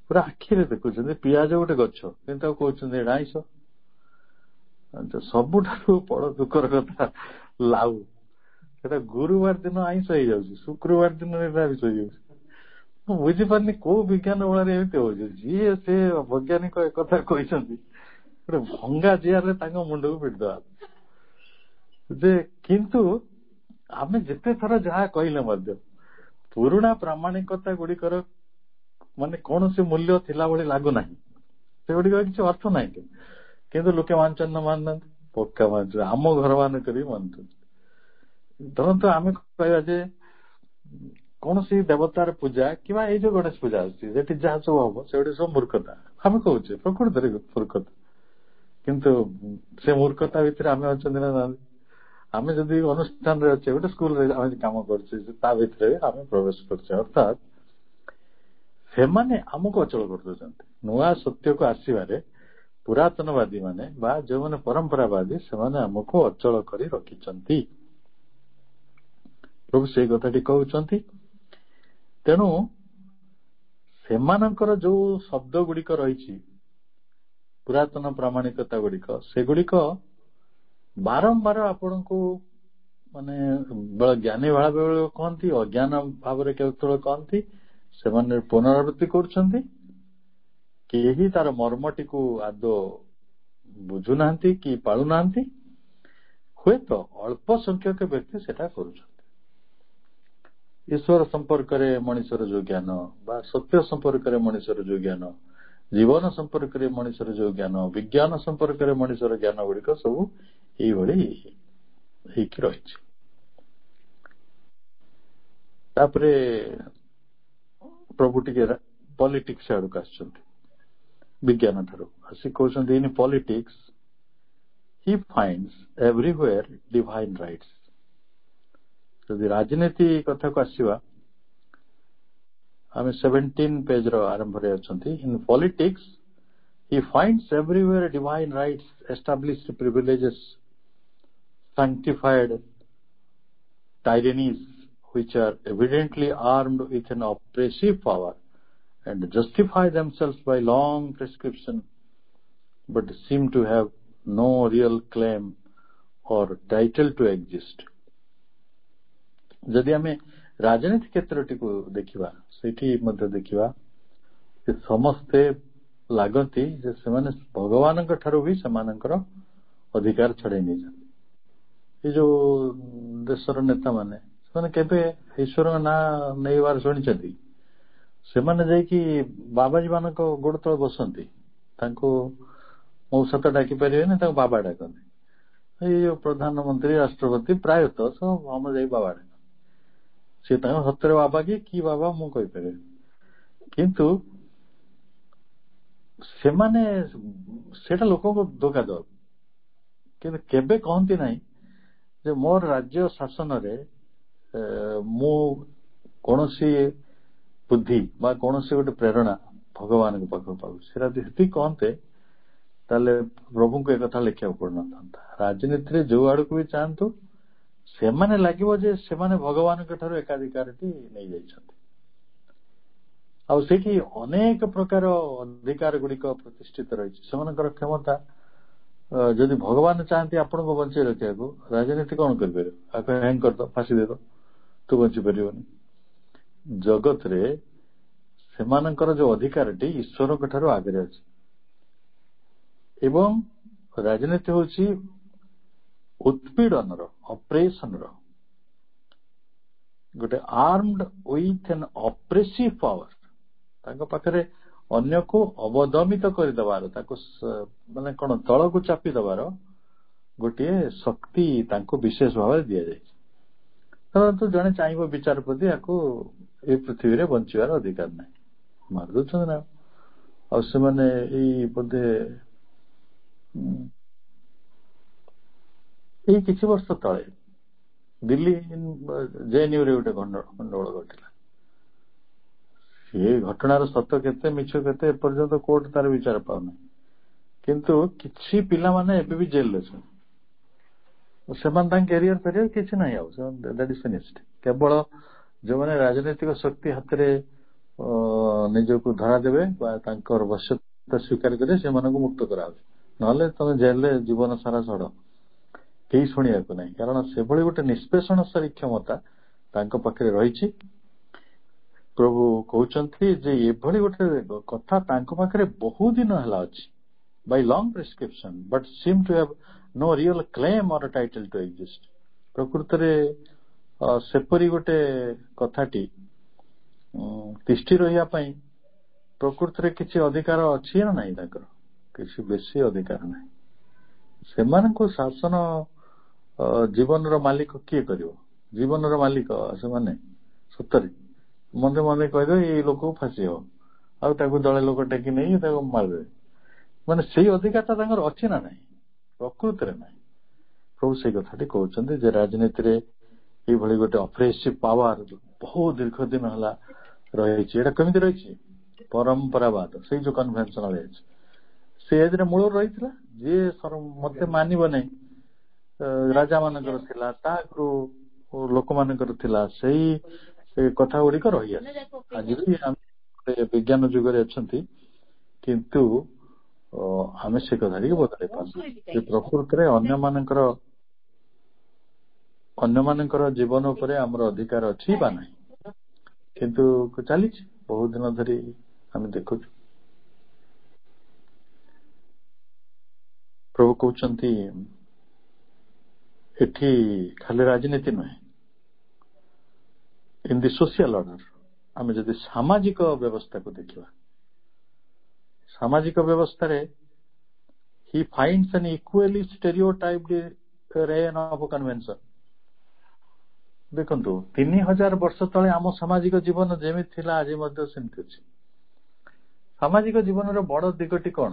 ପୁରା ଆଖିରେ ଦେଖୁଛନ୍ତି ପିଆଜ ଗୋଟେ ଗଛ, କିନ୍ତୁ ଆଉ କହୁଛନ୍ତି ଏଇଟା ଆଇଁଷ। ସବୁଠାରୁ ବଡ ଦୁଃଖର କଥା, ଲାଉ ସେଟା ଗୁରୁବାର ଦିନ ଆଇଁଷ ହେଇଯାଉଛି, ଶୁକ୍ରବାର ଦିନ ନିରାମିଷ ହେଇଯାଉଛି। ମୁଁ ବୁଝିପାରୁନି କୋଉ ବିଜ୍ଞାନ ବଳରେ ଏମିତି ହଉଛି। ଯିଏ ସେ ବୈଜ୍ଞାନିକ ଏକଥା କହିଛନ୍ତି, ଗୋଟେ ଭଙ୍ଗା ଜିଆରେ ତାଙ୍କ ମୁଣ୍ଡକୁ ପିଟିଦବା। ଯେ କିନ୍ତୁ ଆମେ ଯେତେ ଥର ଯାହା କହିଲେ ମଧ୍ୟ ପୁରୁଣା ପ୍ରାମାଣିକତା ଗୁଡିକର ମାନେ କୌଣସି ମୂଲ୍ୟ ଥିଲା ଭଳି ଲାଗୁନାହିଁ। ସେଗୁଡିକ କିଛି ଅର୍ଥ ନାହିଁ। କିନ୍ତୁ ଲୋକେ ମାନୁଛନ୍ତି ନା ମାନୁନାହାନ୍ତି? ପକ୍କା ମାନୁଛନ୍ତି, ଆମ ଘର ମାନଙ୍କରେ ବି ମାନୁଛନ୍ତି। ଧରନ୍ତୁ ଆମେ କହିବା ଯେ କୌଣସି ଦେବତାର ପୂଜା କିମ୍ବା ଏଇ ଯୋଉ ଗଣେଶ ପୂଜା ଆସୁଛି ସେଠି ଯାହା ସବୁ ହବ ସେଗୁଡିକ ସବୁ ମୂର୍ଖତା ଆମେ କହୁଛେ, ପ୍ରକୃତରେ ମୂର୍ଖତା। କିନ୍ତୁ ସେ ମୂର୍ଖତା ଭିତରେ ଆମେ ଅଛନ୍ତି ନା ନାହାନ୍ତି? ଆମେ ଯଦି ଅନୁଷ୍ଠାନରେ ଅଛେ, ଗୋଟେ ସ୍କୁଲରେ ଆମେ କାମ କରୁଛେ, ତା ଭିତରେ ଆମେ ପ୍ରବେଶ କରୁଛେ। ଅର୍ଥାତ୍ ସେମାନେ ଆମକୁ ଅଚଳ କରିଦଉଛନ୍ତି। ନୂଆ ସତ୍ୟକୁ ଆସିବାରେ ପୁରାତନବାଦୀ ମାନେ ବା ଯୋଉମାନେ ପରମ୍ପରାବାଦୀ ସେମାନେ ଆମକୁ ଅଚଳ କରି ରଖିଛନ୍ତି। ପ୍ରଭୁ ସେଇ କଥାଟି କହୁଛନ୍ତି। ତେଣୁ ସେମାନଙ୍କର ଯୋଉ ଶବ୍ଦ ଗୁଡିକ ରହିଛି, ପୁରାତନ ପ୍ରାମାଣିକତା ଗୁଡିକ, ସେଗୁଡିକ ବାରମ୍ବାର ଆପଣଙ୍କୁ ମାନେ ଜ୍ଞାନୀ ଭାବରେ କହନ୍ତି, ଅଜ୍ଞାନ ଭାବରେ କେତେବେଳେ କହନ୍ତି, ସେମାନେ ପୁନରାବୃତ୍ତି କରୁଛନ୍ତି। କେହି ତାର ମର୍ମଟିକୁ ଆଦୌ ବୁଝୁନାହାନ୍ତି କି ପାଳୁନାହାନ୍ତି। ହୁଏତ ଅଳ୍ପ ସଂଖ୍ୟକ ବ୍ୟକ୍ତି ସେଟା କରୁଛନ୍ତି। ଈଶ୍ୱର ସମ୍ପର୍କରେ ମଣିଷର ଯୋଉ ଜ୍ଞାନ ବା ସତ୍ୟ ସମ୍ପର୍କରେ ମଣିଷର ଯୋଉ ଜ୍ଞାନ, ଜୀବନ ସମ୍ପର୍କରେ ମଣିଷର ଯୋଉ ଜ୍ଞାନ, ବିଜ୍ଞାନ ସମ୍ପର୍କରେ ମଣିଷର ଜ୍ଞାନ ଗୁଡିକ ସବୁ ଏଇଭଳି ହେଇକି ରହିଛି। ତାପରେ ପ୍ରଭୁ ଟିକେ ପଲିଟିକ୍ସ ଆଡକୁ ଆସିଛନ୍ତି। ବିଜ୍ଞାନ ଠାରୁ ଆସି କହୁଛନ୍ତି, in politics he finds everywhere divine rights. ଯଦି ରାଜନୀତି କଥାକୁ ଆସିବା, ଆମେ 17 ପେଜର ଆରମ୍ଭରେ ଅଛନ୍ତି। In politics he finds everywhere divine rights, established privileges, sanctified tyrannies which are evidently armed with an oppressive power and justify themselves by long prescription but seem to have no real claim or title to exist. ଯଦି ଆମେ ରାଜନୀତି କ୍ଷେତ୍ରଟିକୁ ଦେଖିବା, ସେଇଠି ମଧ୍ୟ ଦେଖିବା ଯେ ସମସ୍ତେ ଲାଗନ୍ତି ଯେ ସେମାନେ ଭଗବାନଙ୍କ ଠାରୁ ବି ସେମାନଙ୍କର ଅଧିକାର ଛଡେଇ ନେଇଛନ୍ତି। ଏ ଯୋଉ ଦେଶର ନେତାମାନେ ସେମାନେ କେବେ ଈଶ୍ୱରଙ୍କ ନାଁ ନେଇବାର ଶୁଣିଛନ୍ତି? ସେମାନେ ଯାଇକି ବାବାଜୀ ମାନଙ୍କ ଗୋଡ ତଳେ ବସନ୍ତି, ତାଙ୍କୁ ମଉସା ତ ଡାକି ପାରିବେନି, ତାଙ୍କୁ ବାବା ଡାକନ୍ତି। ଏଇ ଯୋଉ ପ୍ରଧାନମନ୍ତ୍ରୀ, ରାଷ୍ଟ୍ରପତି ପ୍ରାୟତଃ ସବୁ ଆମ ଯାଇ ବାବା ଡାକନ୍ତି। ସେ ତାଙ୍କ ସତରେ ବାବା କି ବାବା ମୁଁ କହିପାରିବିନି। କିନ୍ତୁ ସେମାନେ ସେଇଟା ଲୋକଙ୍କୁ ଧୋକା ଦେବ, କିନ୍ତୁ କେବେ କହନ୍ତି ନାହିଁ ଯେ ମୋର ରାଜ୍ୟ ଶାସନରେ ମୁଁ କୌଣସି ବୁଦ୍ଧି ବା କୌଣସି ଗୋଟେ ପ୍ରେରଣା ଭଗବାନଙ୍କ ପାଖକୁ ପାଉଛି। ସେଟା ଯଦି ସେତିକି କହନ୍ତେ ତାହେଲେ ପ୍ରଭୁଙ୍କୁ ଏକଥା ଲେଖିବାକୁ ପଡୁନଥାନ୍ତା। ରାଜନୀତିରେ ଯୋଉ ଆଡକୁ ବି ଚାହାନ୍ତୁ, ସେମାନେ ଲାଗିବ ଯେ ସେମାନେ ଭଗବାନଙ୍କ ଠାରୁ ଏକାଧିକାରଟି ନେଇଯାଇଛନ୍ତି। ଆଉ ସେଇଠି ଅନେକ ପ୍ରକାର ଅଧିକାର ଗୁଡିକ ପ୍ରତିଷ୍ଠିତ ରହିଛି। ସେମାନଙ୍କର କ୍ଷମତା, ଯଦି ଭଗବାନ ଚାହାନ୍ତି ଆପଣଙ୍କୁ ବଞ୍ଚେଇ ରଖିବାକୁ, ରାଜନୀତି କଣ କରିପାରିବ? ଆକୁ ହ୍ୟାଙ୍ଗ କରିଦବ, ଫାଶୀ ଦେଇଦବ, ତୁ ବଞ୍ଚି ପାରିବନି। ଜଗତରେ ସେମାନଙ୍କର ଯୋଉ ଅଧିକାରଟି ଈଶ୍ୱରଙ୍କ ଠାରୁ ଆଗରେ ଅଛି। ଏବଂ ରାଜନୀତି ହଉଛି ଉତ୍ପୀଡ଼ନର, ଅପ୍ରେସନର ଗୋଟେ ଆର୍ମଡ ୱିଥ ଏନ୍ ଅପ୍ରେସିଭ ପାୱାର। ତାଙ୍କ ପାଖରେ ଅନ୍ୟକୁ ଅବଦମିତ କରିଦେବାର, ତାକୁ ମାନେ କଣ ତଳକୁ ଚାପି ଦେବାର ଗୋଟିଏ ଶକ୍ତି ତାଙ୍କୁ ବିଶେଷ ଭାବରେ ଦିଆଯାଇଛି। ଧରନ୍ତୁ ଜଣେ ଚାହିଁବ ବିଚାରପତି, ୟାକୁ ଏ ପୃଥିବୀରେ ବଞ୍ଚିବାର ଅଧିକାର ନାହିଁ, ମାରିଦଉଛନ୍ତି ନା। ଆଉ ସେମାନେ ଏଇ ବୋଧେ ଏଇ କିଛି ବର୍ଷ ତଳେ ଦିଲ୍ଲୀ ଜେଏନୟୁରେ ଗୋଟେ ଗଣ୍ଡଗୋଳ ଘଟିଲା। ସେ ଘଟଣାର ସତ କେତେ ମିଛ କେତେ ଏପର୍ଯ୍ୟନ୍ତ କୋର୍ଟ ତାର ବିଚାର ପାଉନାହିଁ। କିନ୍ତୁ କିଛି ପିଲାମାନେ ଏବେ ବି ଜେଲରେ ଅଛନ୍ତି। ସେମାନେ ତାଙ୍କ କ୍ୟାରିୟର ଫେରିୟର କିଛି ନାହିଁ, ଆଉ ଦ୍ୟାଟ୍ ଇଜ ଫିନିଶ୍ଡ। କେବଳ ଯୋଉମାନେ ରାଜନୈତିକ ଶକ୍ତି ହାତରେ ନିଜକୁ ଧରା ଦେବେ ବା ତାଙ୍କର ବଶ୍ୟତା ସ୍ୱୀକାର କରିବେ, ସେମାନଙ୍କୁ ମୁକ୍ତ କରାଯାଉଛି। ନହେଲେ ତମେ ଜେଲରେ ଜୀବନ ସାରା ସଢ। କେହି ଶୁଣିବାକୁ ନାହିଁ, କାରଣ ସେଭଳି ଗୋଟେ ନିଷ୍ପେଷଣଶାଳୀ କ୍ଷମତା ତାଙ୍କ ପାଖରେ ରହିଛି। ପ୍ରଭୁ କହୁଛନ୍ତି ଯେ ଏଭଳି ଗୋଟେ କଥା ତାଙ୍କ ପାଖରେ ବହୁ ଦିନ ହେଲା ଅଛି, by long prescription, but seem to have no real claim or a title to exist. ପ୍ରକୃତରେ ସେପରି ଗୋଟେ କଥାଟି ତିଷ୍ଠି ରହିବା ପାଇଁ ପ୍ରକୃତରେ କିଛି ଅଧିକାର ଅଛି ନା ନାହିଁ, ତାଙ୍କର କିଛି ବେଶୀ ଅଧିକାର ନାହିଁ। ସେମାନଙ୍କୁ ଶାସନ ଜୀବନର ମାଲିକ କିଏ କରିବ? ଜୀବନର ମାଲିକ ସେମାନେ ସତରେ ମନେ ମନେ କହିଦେବେ ଏଇ ଲୋକକୁ ଫାଶୀ ହବ, ଆଉ ତାକୁ ଦଳେ ଲୋକ ଟେକି ନେଇ ତାକୁ ମାରିଦେବେ। ମାନେ ସେଇ ଅଧିକାରଟା ତାଙ୍କର ଅଛି ନା ନାହିଁ? ପ୍ରକୃତରେ ନାହିଁ। ପ୍ରଭୁ ସେଇ କଥାଟି କହୁଛନ୍ତି ଯେ ରାଜନୀତିରେ ଏଇଭଳି ଗୋଟେ ଅପ୍ରେସିଭ ପାୱାର ବହୁ ଦୀର୍ଘ ଦିନ ହେଲା ରହିଛି। ଏଇଟା କେମିତି ରହିଛି? ପରମ୍ପରାବାଦ, ସେଇ ଯୋଉ କନଭେନସନାଲ ଏଜ୍, ସେ ଏଜରେ ମୂଳ ରହିଥିଲା। ଯିଏ ମତେ ମାନିବ ନାହିଁ ରାଜା ମାନଙ୍କର ଥିଲା, ତା ଆଗରୁ ଲୋକମାନଙ୍କର ଥିଲା, ସେଇ କଥା ଗୁଡିକ ରହିଆସିଛି। ଆଜି ବି ଆମେ ବିଜ୍ଞାନ ଯୁଗରେ ଅଛନ୍ତି, କିନ୍ତୁ ଆମେ ସେ କଥାଟିକୁ ବଦଳାଇ ପାରୁଛୁ ଯେ ପ୍ରକୃତରେ ଅନ୍ୟମାନଙ୍କର ଜୀବନ ଉପରେ ଆମର ଅଧିକାର ଅଛି ବା ନାହିଁ। କିନ୍ତୁ ଚାଲିଛି ବହୁତ ଦିନ ଧରି ଆମେ ଦେଖୁଛୁ। ପ୍ରଭୁ କହୁଛନ୍ତି ଏଠି ଖାଲି ରାଜନୀତି ନୁହେଁ, ଇନ୍ ଦି ସୋସିଆଲ ଅର୍ଡର। ଆମେ ଯଦି ସାମାଜିକ ବ୍ୟବସ୍ଥାକୁ ଦେଖିବା, ସାମାଜିକ ବ୍ୟବସ୍ଥାରେ he finds an equally stereotyped reign of convention. ଦେଖନ୍ତୁ 3000 ବର୍ଷ ତଳେ ଆମ ସାମାଜିକ ଜୀବନ ଯେମିତି ଥିଲା ଆଜି ମଧ୍ୟ ସେମିତି ଅଛି। ସାମାଜିକ ଜୀବନର ବଡ ଦିଗଟି କଣ?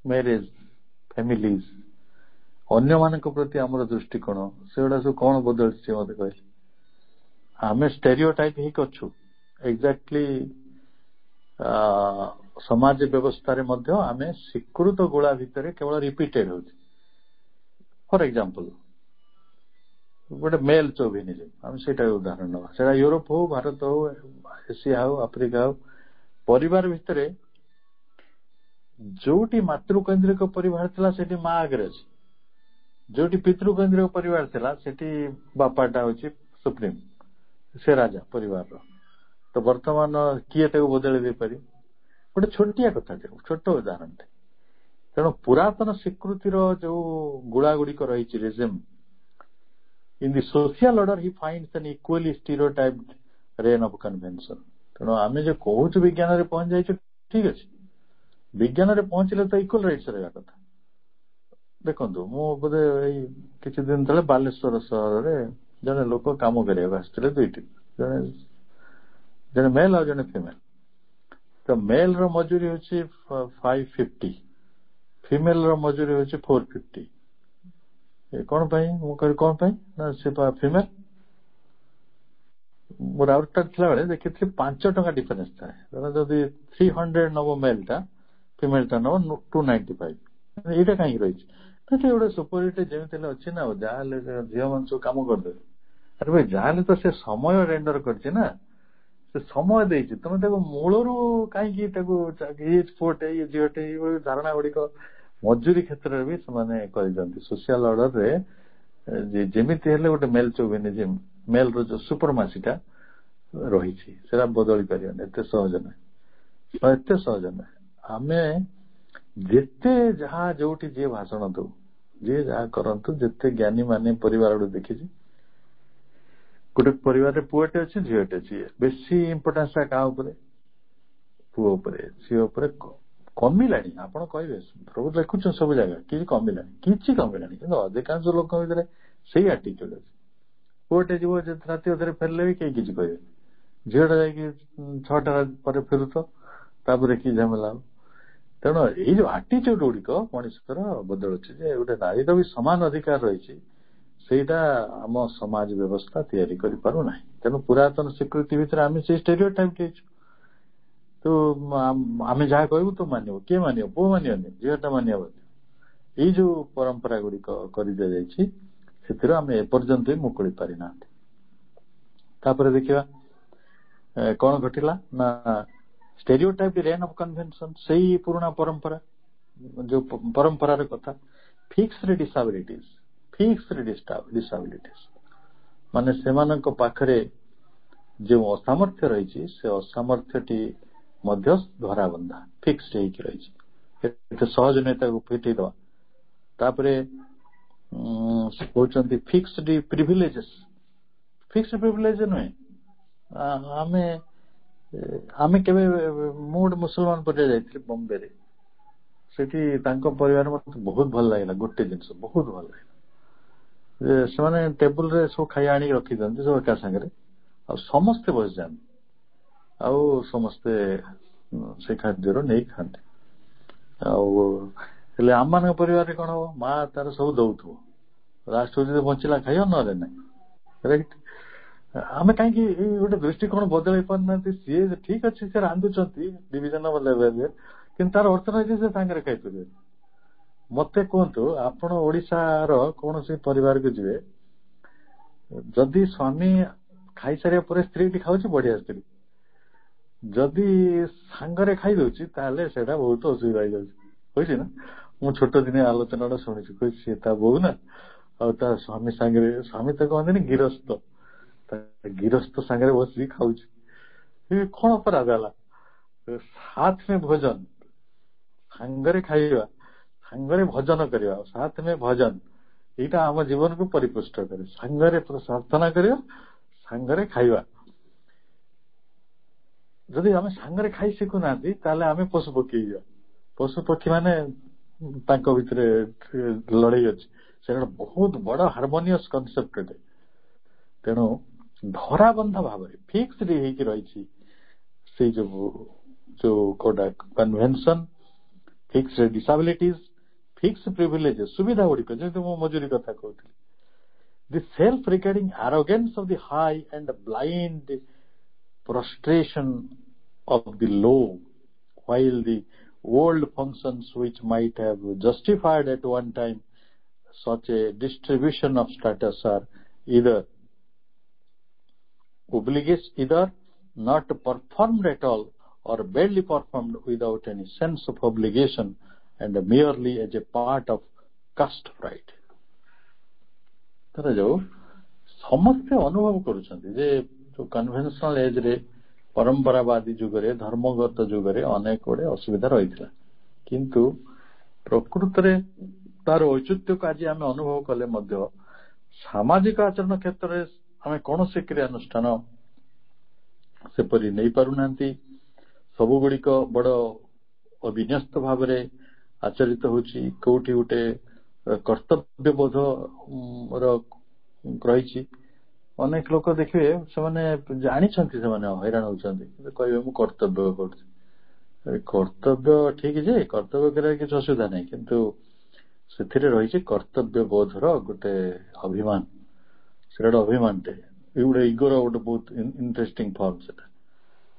ମ୍ୟାରେଜ, ଫ୍ୟାମିଲିଜ, ଅନ୍ୟମାନଙ୍କ ପ୍ରତି ଆମର ଦୃଷ୍ଟିକୋଣ, ସେଗୁଡା ସବୁ କଣ ବଦଳିଛି ମତେ କହିଲେ? ଆମେ ଷ୍ଟେରିଓଟାଇପ ହେଇକି ଅଛୁ। ଏକ୍ଜାକ୍ଟଲି ସମାଜ ବ୍ୟବସ୍ଥାରେ ମଧ୍ୟ ଆମେ ସ୍ୱୀକୃତ ଗୋଳା ଭିତରେ କେବଳ ରିପିଟେଡ ହଉଛି। ଫର ଏକ୍ଜାମ୍ପଲ ଗୋଟେ ମେଲ ଚୋଭିନିଜମ, ଆମେ ସେଇଟା ଉଦାହରଣ ନେବା। ସେଇଟା ୟୁରୋପ ହଉ, ଭାରତ ହଉ, ଏସିଆ ହଉ, ଆଫ୍ରିକା ହଉ, ପରିବାର ଭିତରେ ଯୋଉଠି ମାତୃକେନ୍ଦ୍ରିକ ପରିବାର ଥିଲା ସେଠି ମା ଆଗରେ ଅଛି, ଯୋଉଠି ପିତୃକେନ୍ଦ୍ରିକ ପରିବାର ଥିଲା ସେଠି ବାପାଟା ହଉଛି ସୁପ୍ରିମ, ସେ ରାଜା ପରିବାରର। ତ ବର୍ତ୍ତମାନ କିଏ ତାକୁ ବଦଳେଇ ଦେଇପାରିବ? ଗୋଟେ ଛୋଟିଆ କଥାଟେ, ଛୋଟ ଉଦାହରଣଟେ। ତେଣୁ ପୁରାତନ ସ୍ୱୀକୃତିର ଯୋଉ ଗୁଳା ଗୁଡିକ ରହିଛି regime, in the social order he finds an equally stereotyped reign of convention. ତେଣୁ ଆମେ ଯେ କହୁଛୁ ବିଜ୍ଞାନରେ ପହଞ୍ଚି ଯାଇଛୁ, ଠିକ ଅଛି, ବିଜ୍ଞାନରେ ପହଞ୍ଚିଲେ ତ ଇକ୍ୱାଲ ରାଇଟ୍ସ ରହିବା କଥା। ଦେଖନ୍ତୁ, ମୁଁ ବୋଧେ ଏଇ କିଛି ଦିନ ତଳେ ବାଲେଶ୍ୱର ସହରରେ ଜଣେ ଲୋକ କାମ କରିବାକୁ ଆସିଥିଲେ, ଦୁଇଟି, ଜଣେ ମେଲ ଆଉ ଜଣେ ଫିମେଲ। ତ ମେଲ ର ମଜୁରୀ ହଉଛି 550, ଫିମେଲ ର ମଜୁରୀ ହଉଛି 450। କଣ ପାଇଁ? ମୁଁ କହିଲି କଣ ପାଇଁ ନା ସେ ଫିମେଲ। ମୁଁ ରାଉରକେଲା ଥିଲାବେଳେ ଦେଖିଥିଲି 5 ଟଙ୍କା ଡିଫରେନ୍ସ ଥାଏ। ଯଦି 300 ନବ ମେଲ ଟା, ଫିମେଲ ଟା ନବ 295। ଏଇଟା କାହିଁକି ରହିଛି? ସେ ଗୋଟେ ସୁପରିଟି ଯେମିତି ହେଲେ ଅଛି ନା, ଯାହାହେଲେ ଝିଅ ମାନେ ସବୁ କାମ କରିଦେବେ। ଆରେ ଭାଇ, ଯାହାହେଲେ ତ ସେ ସମୟ ରେଣ୍ଡର କରିଛି ନା, ସେ ସମୟ ଦେଇଛି, ତମେ ତାକୁ ମୂଳରୁ କାହିଁକି ତାକୁ ପୁଅଟେ ଇଏ ଝିଅଟେ ଏଇଭଳି ଧାରଣା ଗୁଡିକ ମଜୁରୀ କ୍ଷେତ୍ରରେ ବି ସେମାନେ କରିଦିଅନ୍ତି। ସୋସିଆଲ ଅର୍ଡରରେ ଯେମିତି ହେଲେ ଗୋଟେ ମେଲ ଚୋଭିନିଜିମ, ମେଲ ର ଯୋଉ ସୁପରମାସିଟା ରହିଛି, ସେଟା ବଦଳି ପାରିବନି। ଏତେ ସହଜ ନାହିଁ, ଏତେ ସହଜ ନାହିଁ। ଆମେ ଯେତେ ଯାହା ଯୋଉଠି ଯିଏ ଭାଷଣ ଦଉ, ଯିଏ ଯାହା କରନ୍ତୁ, ଯେତେ ଜ୍ଞାନୀ ମାନେ ପରିବାରରୁ ଦେଖିଛି, ଗୋଟେ ପରିବାରରେ ପୁଅଟେ ଅଛି, ଝିଅଟେ ଅଛି, ବେଶୀ ଇମ୍ପୋର୍ଟାନ୍ସ କାହା ଉପରେ? ପୁଅ ଉପରେ, ଝିଅ ଉପରେ କମିଲାଣି। ଆପଣ କହିବେ ପ୍ରଭୁ ଦେଖୁଛନ୍ତି ସବୁ ଜାଗା, କିଛି କମିଲାଣି? କିଛି କମିଲାଣି, କିନ୍ତୁ ଅଧିକାଂଶ ଲୋକ ଭିତରେ ସେଇ ଆଟିଟ୍ୟୁଡ ଅଛି। ପୁଅଟେ ଯିବ ରାତି ଅଧରେ ଫେରିଲେ ବି କେହି କିଛି କହିବେନି, ଝିଅଟା ଯାଇକି 6ଟା ପରେ ଫେରୁଥ, ତାପରେ କି ଝାମେଲା ହବ। ତେଣୁ ଏଇ ଯୋଉ ଆଟିଟ୍ୟୁଡ ଗୁଡିକ ମଣିଷର ବଦଳୁଛି, ଯେ ଗୋଟେ ନାରୀର ବି ସମାନ ଅଧିକାର ରହିଛି, ସେଇଟା ଆମ ସମାଜ ବ୍ୟବସ୍ଥା ତିଆରି କରିପାରୁନାହିଁ। ତେଣୁ ପୁରାତନ ସ୍ୱୀକୃତି ଭିତରେ ଆମେ ସେଇ ଷ୍ଟେରିଓଟାଇପ ହେଇଛୁ। ତୁ ଆମେ ଯାହା କହିବୁ ତୁ ମାନିବ। କିଏ ମାନିବ? ପୁଅ ମାନିବନି, ଝିଅଟା ମାନିବ। ଏଇ ଯୋଉ ପରମ୍ପରା ଗୁଡିକ କରିଦିଆଯାଇଛି, ସେଥିରୁ ଆମେ ଏପର୍ଯ୍ୟନ୍ତ ବି ମୁକୁଳି ପାରିନାହାନ୍ତି। ତାପରେ ଦେଖିବା କଣ ଘଟିଲା ନା, ଷ୍ଟେରିଓଟାଇପ ରେନ୍ ଅଫ କନଭେନସନ, ସେଇ ପୁରୁଣା ପରମ୍ପରା, ଯୋଉ ପରମ୍ପରାର କଥା। ଫିକ୍ସଡ ଡିସାବିଲିଟିଜ, ଫିକ୍ସଡ ଡିସାବିଲିଟିସ୍, ମାନେ ସେମାନଙ୍କ ପାଖରେ ଯେଉଁ ଅସାମର୍ଥ୍ୟ ରହିଛି ସେ ଅସାମର୍ଥ୍ୟଟି ମଧ୍ୟ ଧରାବନ୍ଧା ଫିକ୍ସଡ ହେଇକି ରହିଛି, ଏତେ ସହଜ ନୁହେଁ ତାକୁ ଫିଟେଇଦବା। ତାପରେ କହୁଛନ୍ତି ଫିକ୍ସଡ ପ୍ରିଭିଲେଜେସ୍। ଫିକ୍ସଡ ପ୍ରିଭିଲେଜ ନୁହେଁ, ଆମେ କେବେ, ମୁଁ ଗୋଟେ ମୁସଲମାନ ପରିବାର ଯାଇଥିଲି ବମ୍ବେରେ, ସେଠି ତାଙ୍କ ପରିବାର ମତେ ବହୁତ ଭଲ ଲାଗିଲା। ଗୋଟେ ଜିନିଷ ବହୁତ ଭଲ ଲାଗିଲା, ଯେ ସେମାନେ ଟେବୁଲରେ ସବୁ ଖାଇବା ଆଣିକି ରଖିଦିଅନ୍ତି ସବୁ ଏକା ସାଙ୍ଗରେ, ଆଉ ସମସ୍ତେ ବସିଯାଆନ୍ତି, ଆଉ ସମସ୍ତେ ସେ ଖାଦ୍ୟରୁ ନେଇ ଖାଆନ୍ତି। ଆଉ ହେଲେ ଆମମାନଙ୍କ ପରିବାରରେ କଣ ହବ, ମା ତାର ସବୁ ଦଉଥିବ, ଲାଷ୍ଟକୁ ଯଦି ବଞ୍ଚିଲା ଖାଇବ, ନହେଲେ ନାହିଁ। ରାଇଟ୍? ଆମେ କାହିଁକି ଏଇ ଗୋଟେ ଦୃଷ୍ଟିକୋଣ ବଦଳେଇ ପାରୁନାହାନ୍ତି? ସିଏ ଠିକ ଅଛି, ସେ ରାନ୍ଧୁଛନ୍ତି ଡିଭିଜନ ଲେଭେଲରେ, କିନ୍ତୁ ତାର ଅର୍ଥ ନାହିଁ ଯେ ସେ ସାଙ୍ଗରେ ଖାଇପାରିବେ। ମତେ କୁହନ୍ତୁ, ଆପଣ ଓଡିଶାର କୌଣସି ପରିବାରକୁ ଯିବେ, ଯଦି ସ୍ୱାମୀ ଖାଇସାରିବା ପରେ ସ୍ତ୍ରୀଟି ଖାଉଛି, ବଢିଆ ସ୍ତ୍ରୀ, ଯଦି ସାଙ୍ଗରେ ଖାଇଦଉଛି ତାହେଲେ ସେଇଟା ବହୁତ ଅସୁବିଧା ହେଇଯାଉଛି, ବୁଝିଛି ନା? ମୁଁ ଛୋଟ ଦିନେ ଆଲୋଚନାଟା ଶୁଣିଛି, ସିଏ ତା ବୋଉ ନା ଆଉ ତା ସ୍ୱାମୀ ସାଙ୍ଗରେ, ସ୍ୱାମୀ ତ କହନ୍ତିନି ଗିରସ୍ତ, ଗିରସ୍ତ ସାଙ୍ଗରେ ବସିକି ଖାଉଛି। କଣ ଅପରାଧ ହେଲା? ସାଥ ମେ ଭୋଜନ, ସାଙ୍ଗରେ ଖାଇବା, ସାଙ୍ଗରେ ଭଜନ କରିବା, ସାଥ ମେ ଭଜନ, ଏଇଟା ଆମ ଜୀବନକୁ ପରିପୁଷ୍ଟ କରେ। ସାଙ୍ଗରେ ପ୍ରାର୍ଥନା କରିବା, ସାଙ୍ଗରେ ଖାଇବା। ଯଦି ଆମେ ସାଙ୍ଗରେ ଖାଇ ଶିଖୁନାହାନ୍ତି ତାହେଲେ ଆମେ ପଶୁ ପକ୍ଷୀ ହେଇଯିବା। ପଶୁ ପକ୍ଷୀ ମାନେ ତାଙ୍କ ଭିତରେ ଲଢେଇ ଅଛି, ସେଟା ବହୁତ ବଡ ହାରମୋନିୟସ କନସେପ୍ଟ ଅଟେ। ତେଣୁ ଧରାବନ୍ଧା ଭାବରେ ଫିକ୍ସଡ ହେଇକି ରହିଛି ସେଇ ଯୋଉ କୋଉଟା କନଭେନସନ, ଫିକ୍ସଡ ଡିସାବିଲିଟିଜ, ଫିକ୍ସଡ ପ୍ରିଭିଲେଜେସ, ସୁବିଧା ଗୁଡିକ, ଯେମିତି ମୁଁ ମଜୁରୀ କଥା କହୁଥିଲି। The self-regarding arrogance of the high and blind prostration of the low, while the old functions which might have justified at one time such a distribution of status are either not performed at all or badly performed without any sense of obligation and merely as a part of caste pride. ଯୋଉ ସମସ୍ତେ ଅନୁଭବ କରୁଛନ୍ତି ଯେ ଯୋଉ କନଭେନସନାଲ ଏଜରେ, ପରମ୍ପରାବାଦୀ ଯୁଗରେ, ଧର୍ମଗତ ଯୁଗରେ ଅନେକ ଗୁଡେ ଅସୁବିଧା ରହିଥିଲା, କିନ୍ତୁ ପ୍ରକୃତରେ ତାର ଔଚିତ୍ୟକୁ ଆଜି ଆମେ ଅନୁଭବ କଲେ ମଧ୍ୟ ସାମାଜିକ ଆଚରଣ କ୍ଷେତ୍ରରେ ଆମେ କୌଣସି କ୍ରିୟାନୁଷ୍ଠାନ ସେପରି ନେଇପାରୁନାହାନ୍ତି। ସବୁଗୁଡିକ ବଡ ଅବିନ୍ୟସ୍ତ ଭାବରେ ଆଚରିତ ହଉଛି। କୋଉଠି ଗୋଟେ କର୍ତ୍ତବ୍ୟବୋଧ ରହିଛି। ଅନେକ ଲୋକ ଦେଖିବେ, ସେମାନେ ଜାଣିଛନ୍ତି ସେମାନେ ହଇରାଣ ହଉଛନ୍ତି, କିନ୍ତୁ କହିବେ ମୁଁ କର୍ତ୍ତବ୍ୟ କରୁଛି। କର୍ତ୍ତବ୍ୟ ଠିକ ଯେ, କର୍ତ୍ତବ୍ୟ କରିବା କିଛି ଅସୁବିଧା ନାହିଁ, କିନ୍ତୁ ସେଥିରେ ରହିଛି କର୍ତ୍ତବ୍ୟବୋଧର ଗୋଟେ ଅଭିମାନ। ସେଟା ଗୋଟେ ଅଭିମାନଟେ, ଗୋଟେ ଇଗୋର ଗୋଟେ ବହୁତ ଇଣ୍ଟରେଷ୍ଟିଂ ଫର୍ମ ସେଟା।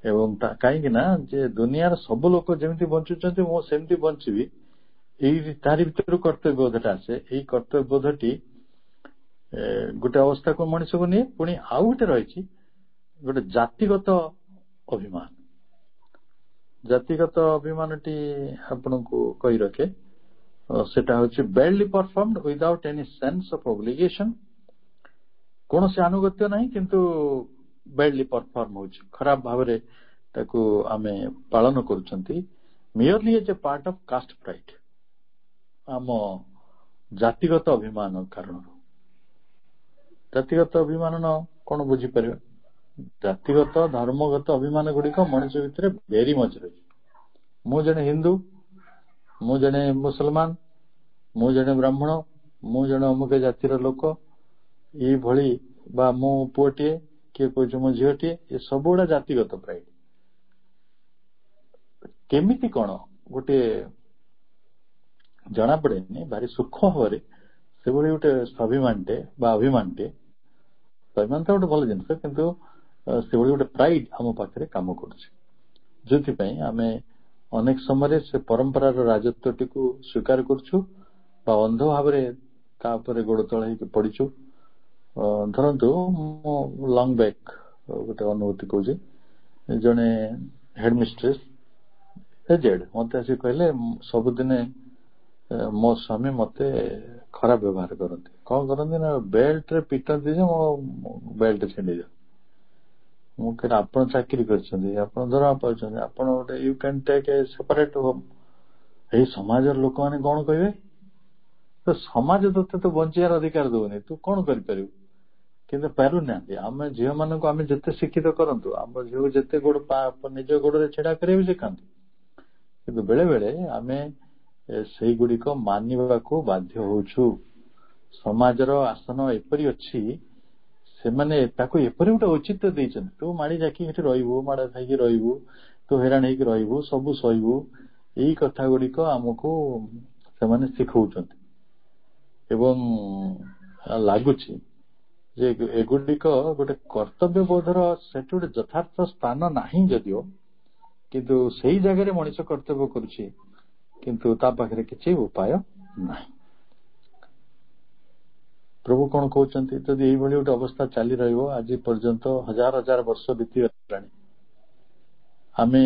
ଏବଂ କାହିଁକି ନା ଯେ ଦୁନିଆର ସବୁ ଲୋକ ଯେମିତି ବଞ୍ଚୁଛନ୍ତି ମୁଁ ସେମିତି ବଞ୍ଚିବି, ଏଇ ତାରି ଭିତରୁ କର୍ତ୍ତବ୍ୟବୋଧଟା ଆସେ। ଏଇ କର୍ତ୍ତବ୍ୟବୋଧଟି ଗୋଟେ ଅବସ୍ଥାକୁ ମଣିଷକୁ ନିଏ। ପୁଣି ଆଉ ଗୋଟେ ରହିଛି ଗୋଟେ ଜାତିଗତ ଅଭିମାନ। ଜାତିଗତ ଅଭିମାନଟି ଆପଣଙ୍କୁ କହି ରଖେ, ସେଟା ହଉଛି badly performed without any sense of obligation, କୌଣସି ଆନୁଗତ୍ୟ ନାହିଁ କିନ୍ତୁ badly perform ହଉଛି, ଖରାପ ଭାବରେ ତାକୁ ଆମେ ପାଳନ କରୁଛନ୍ତି, merely as a part of caste pride, ଆମ ଜାତିଗତ ଅଭିମାନ କାରଣରୁ। ଜାତିଗତ ଅଭିମାନ କଣ ବୁଝିପାରିବା? ଜାତିଗତ ଧର୍ମଗତ ଅଭିମାନ ଗୁଡିକ ମଣିଷ ଭିତରେ ଭେରି ମଚ ରହିଛି। ମୁଁ ଜଣେ ହିନ୍ଦୁ, ମୁଁ ଜଣେ ମୁସଲମାନ, ମୁଁ ଜଣେ ବ୍ରାହ୍ମଣ, ମୁଁ ଜଣେ ଅମୁକ ଜାତିର ଲୋକ, ଏଇଭଳି, ବା ମୁଁ ପୁଅଟିଏ, କିଏ କହୁଛି ମୁଁ ଝିଅଟିଏ, ଏ ସବୁଗୁଡା ଜାତିଗତ ପ୍ରାଇଡ। କେମିତି କଣ ଗୋଟେ ଜଣା ପଡେନି, ଭାରି ସୂକ୍ଷ୍ମ ଭାବରେ ସେଭଳି ଗୋଟେ ସ୍ୱାଭିମାନଟେ ବା ଅଭିମାନଟେ, ସ୍ୱାଭିମାନ ତ ଗୋଟେ ଭଲ ଜିନିଷ, କିନ୍ତୁ ସେଭଳି ଗୋଟେ ପ୍ରାଇଡ ଆମ ପାଖରେ କାମ କରୁଛି, ଯୋଉଥିପାଇଁ ଆମେ ଅନେକ ସମୟରେ ସେ ପରମ୍ପରାର ରାଜତ୍ୱଟିକୁ ସ୍ୱୀକାର କରୁଛୁ ବା ଅନ୍ଧ ଭାବରେ ତା ଉପରେ ଗୋଡ ତଳେ ହେଇକି ପଡିଛୁ। ଧରନ୍ତୁ, ମୁଁ ଲଙ୍ଗ ବ୍ୟାକ୍ ଗୋଟେ ଅନୁଭୂତି କହୁଛି। ଜଣେ ହେଡମିଷ୍ଟ୍ରେସ୍ ଏଜେଡ୍ ମତେ ଆସି କହିଲେ, ସବୁଦିନେ ମୋ ସ୍ୱାମୀ ମତେ ଖରାପ ବ୍ୟବହାର କରନ୍ତି। କଣ କରନ୍ତି ନା ବେଲ୍ଟରେ ପିଟନ୍ତି ଯେ ମୋ ବେଲ୍ଟ ଛିଣ୍ଡିଯାଉ। ମୁଁ କହିଲି ଆପଣ ଚାକିରି କରିଛନ୍ତି, ଆପଣ ଦରମା ପାଉଛନ୍ତି, ଆପଣ ଗୋଟେ you can take a separate home. ଏଇ ସମାଜର ଲୋକମାନେ କଣ କହିବେ? ତ ସମାଜ ତତେ ତ ବଞ୍ଚିବାର ଅଧିକାର ଦଉନି, ତୁ କଣ କରିପାରିବୁ? କିନ୍ତୁ ପାରୁନାହାନ୍ତି। ଆମେ ଝିଅ ମାନଙ୍କୁ ଆମେ ଯେତେ ଶିକ୍ଷିତ କରନ୍ତୁ, ଆମ ଝିଅକୁ ଯେତେ ନିଜ ଗୋଡରେ ଛିଡା କରିବାକୁ ଶିଖାନ୍ତୁ, କିନ୍ତୁ ବେଳେ ବେଳେ ଆମେ ସେଇଗୁଡିକ ମାନିବାକୁ ବାଧ୍ୟ ହଉଛୁ। ସମାଜର ଆସନ ଏପରି ଅଛି, ସେମାନେ ତାକୁ ଏପରି ଗୋଟେ ଔଚିତ୍ୟ ଦେଇଛନ୍ତି, ତୁ ମାଡି ଯାକି ଏଠି ରହିବୁ, ମାଡ ଖାଇକି ରହିବୁ, ତୁ ହଇରାଣ ହେଇକି ରହିବୁ, ସବୁ ସହିବୁ। ଏଇ କଥା ଗୁଡିକ ଆମକୁ ସେମାନେ ଶିଖଉଛନ୍ତି ଏବଂ ଲାଗୁଛି ଯେ ଏଗୁଡିକ ଗୋଟେ କର୍ତ୍ତବ୍ୟ ବୋଧର ସେଠି ଗୋଟେ ଯଥାର୍ଥ ସ୍ଥାନ ନାହିଁ ଯଦିଓ, କିନ୍ତୁ ସେଇ ଜାଗାରେ ମଣିଷ କର୍ତ୍ତବ୍ୟ କରୁଛି, କିନ୍ତୁ ତା ପାଖରେ କିଛି ଉପାୟ ନାହିଁ। ପ୍ରଭୁ କଣ କହୁଛନ୍ତି? ଯଦି ଏଇଭଳି ଗୋଟେ ଅବସ୍ଥା ଚାଲି ରହିବ, ଆଜି ପର୍ଯ୍ୟନ୍ତ ହଜାର ହଜାର ବର୍ଷ ବିତିଗଲାଣି, ଆମେ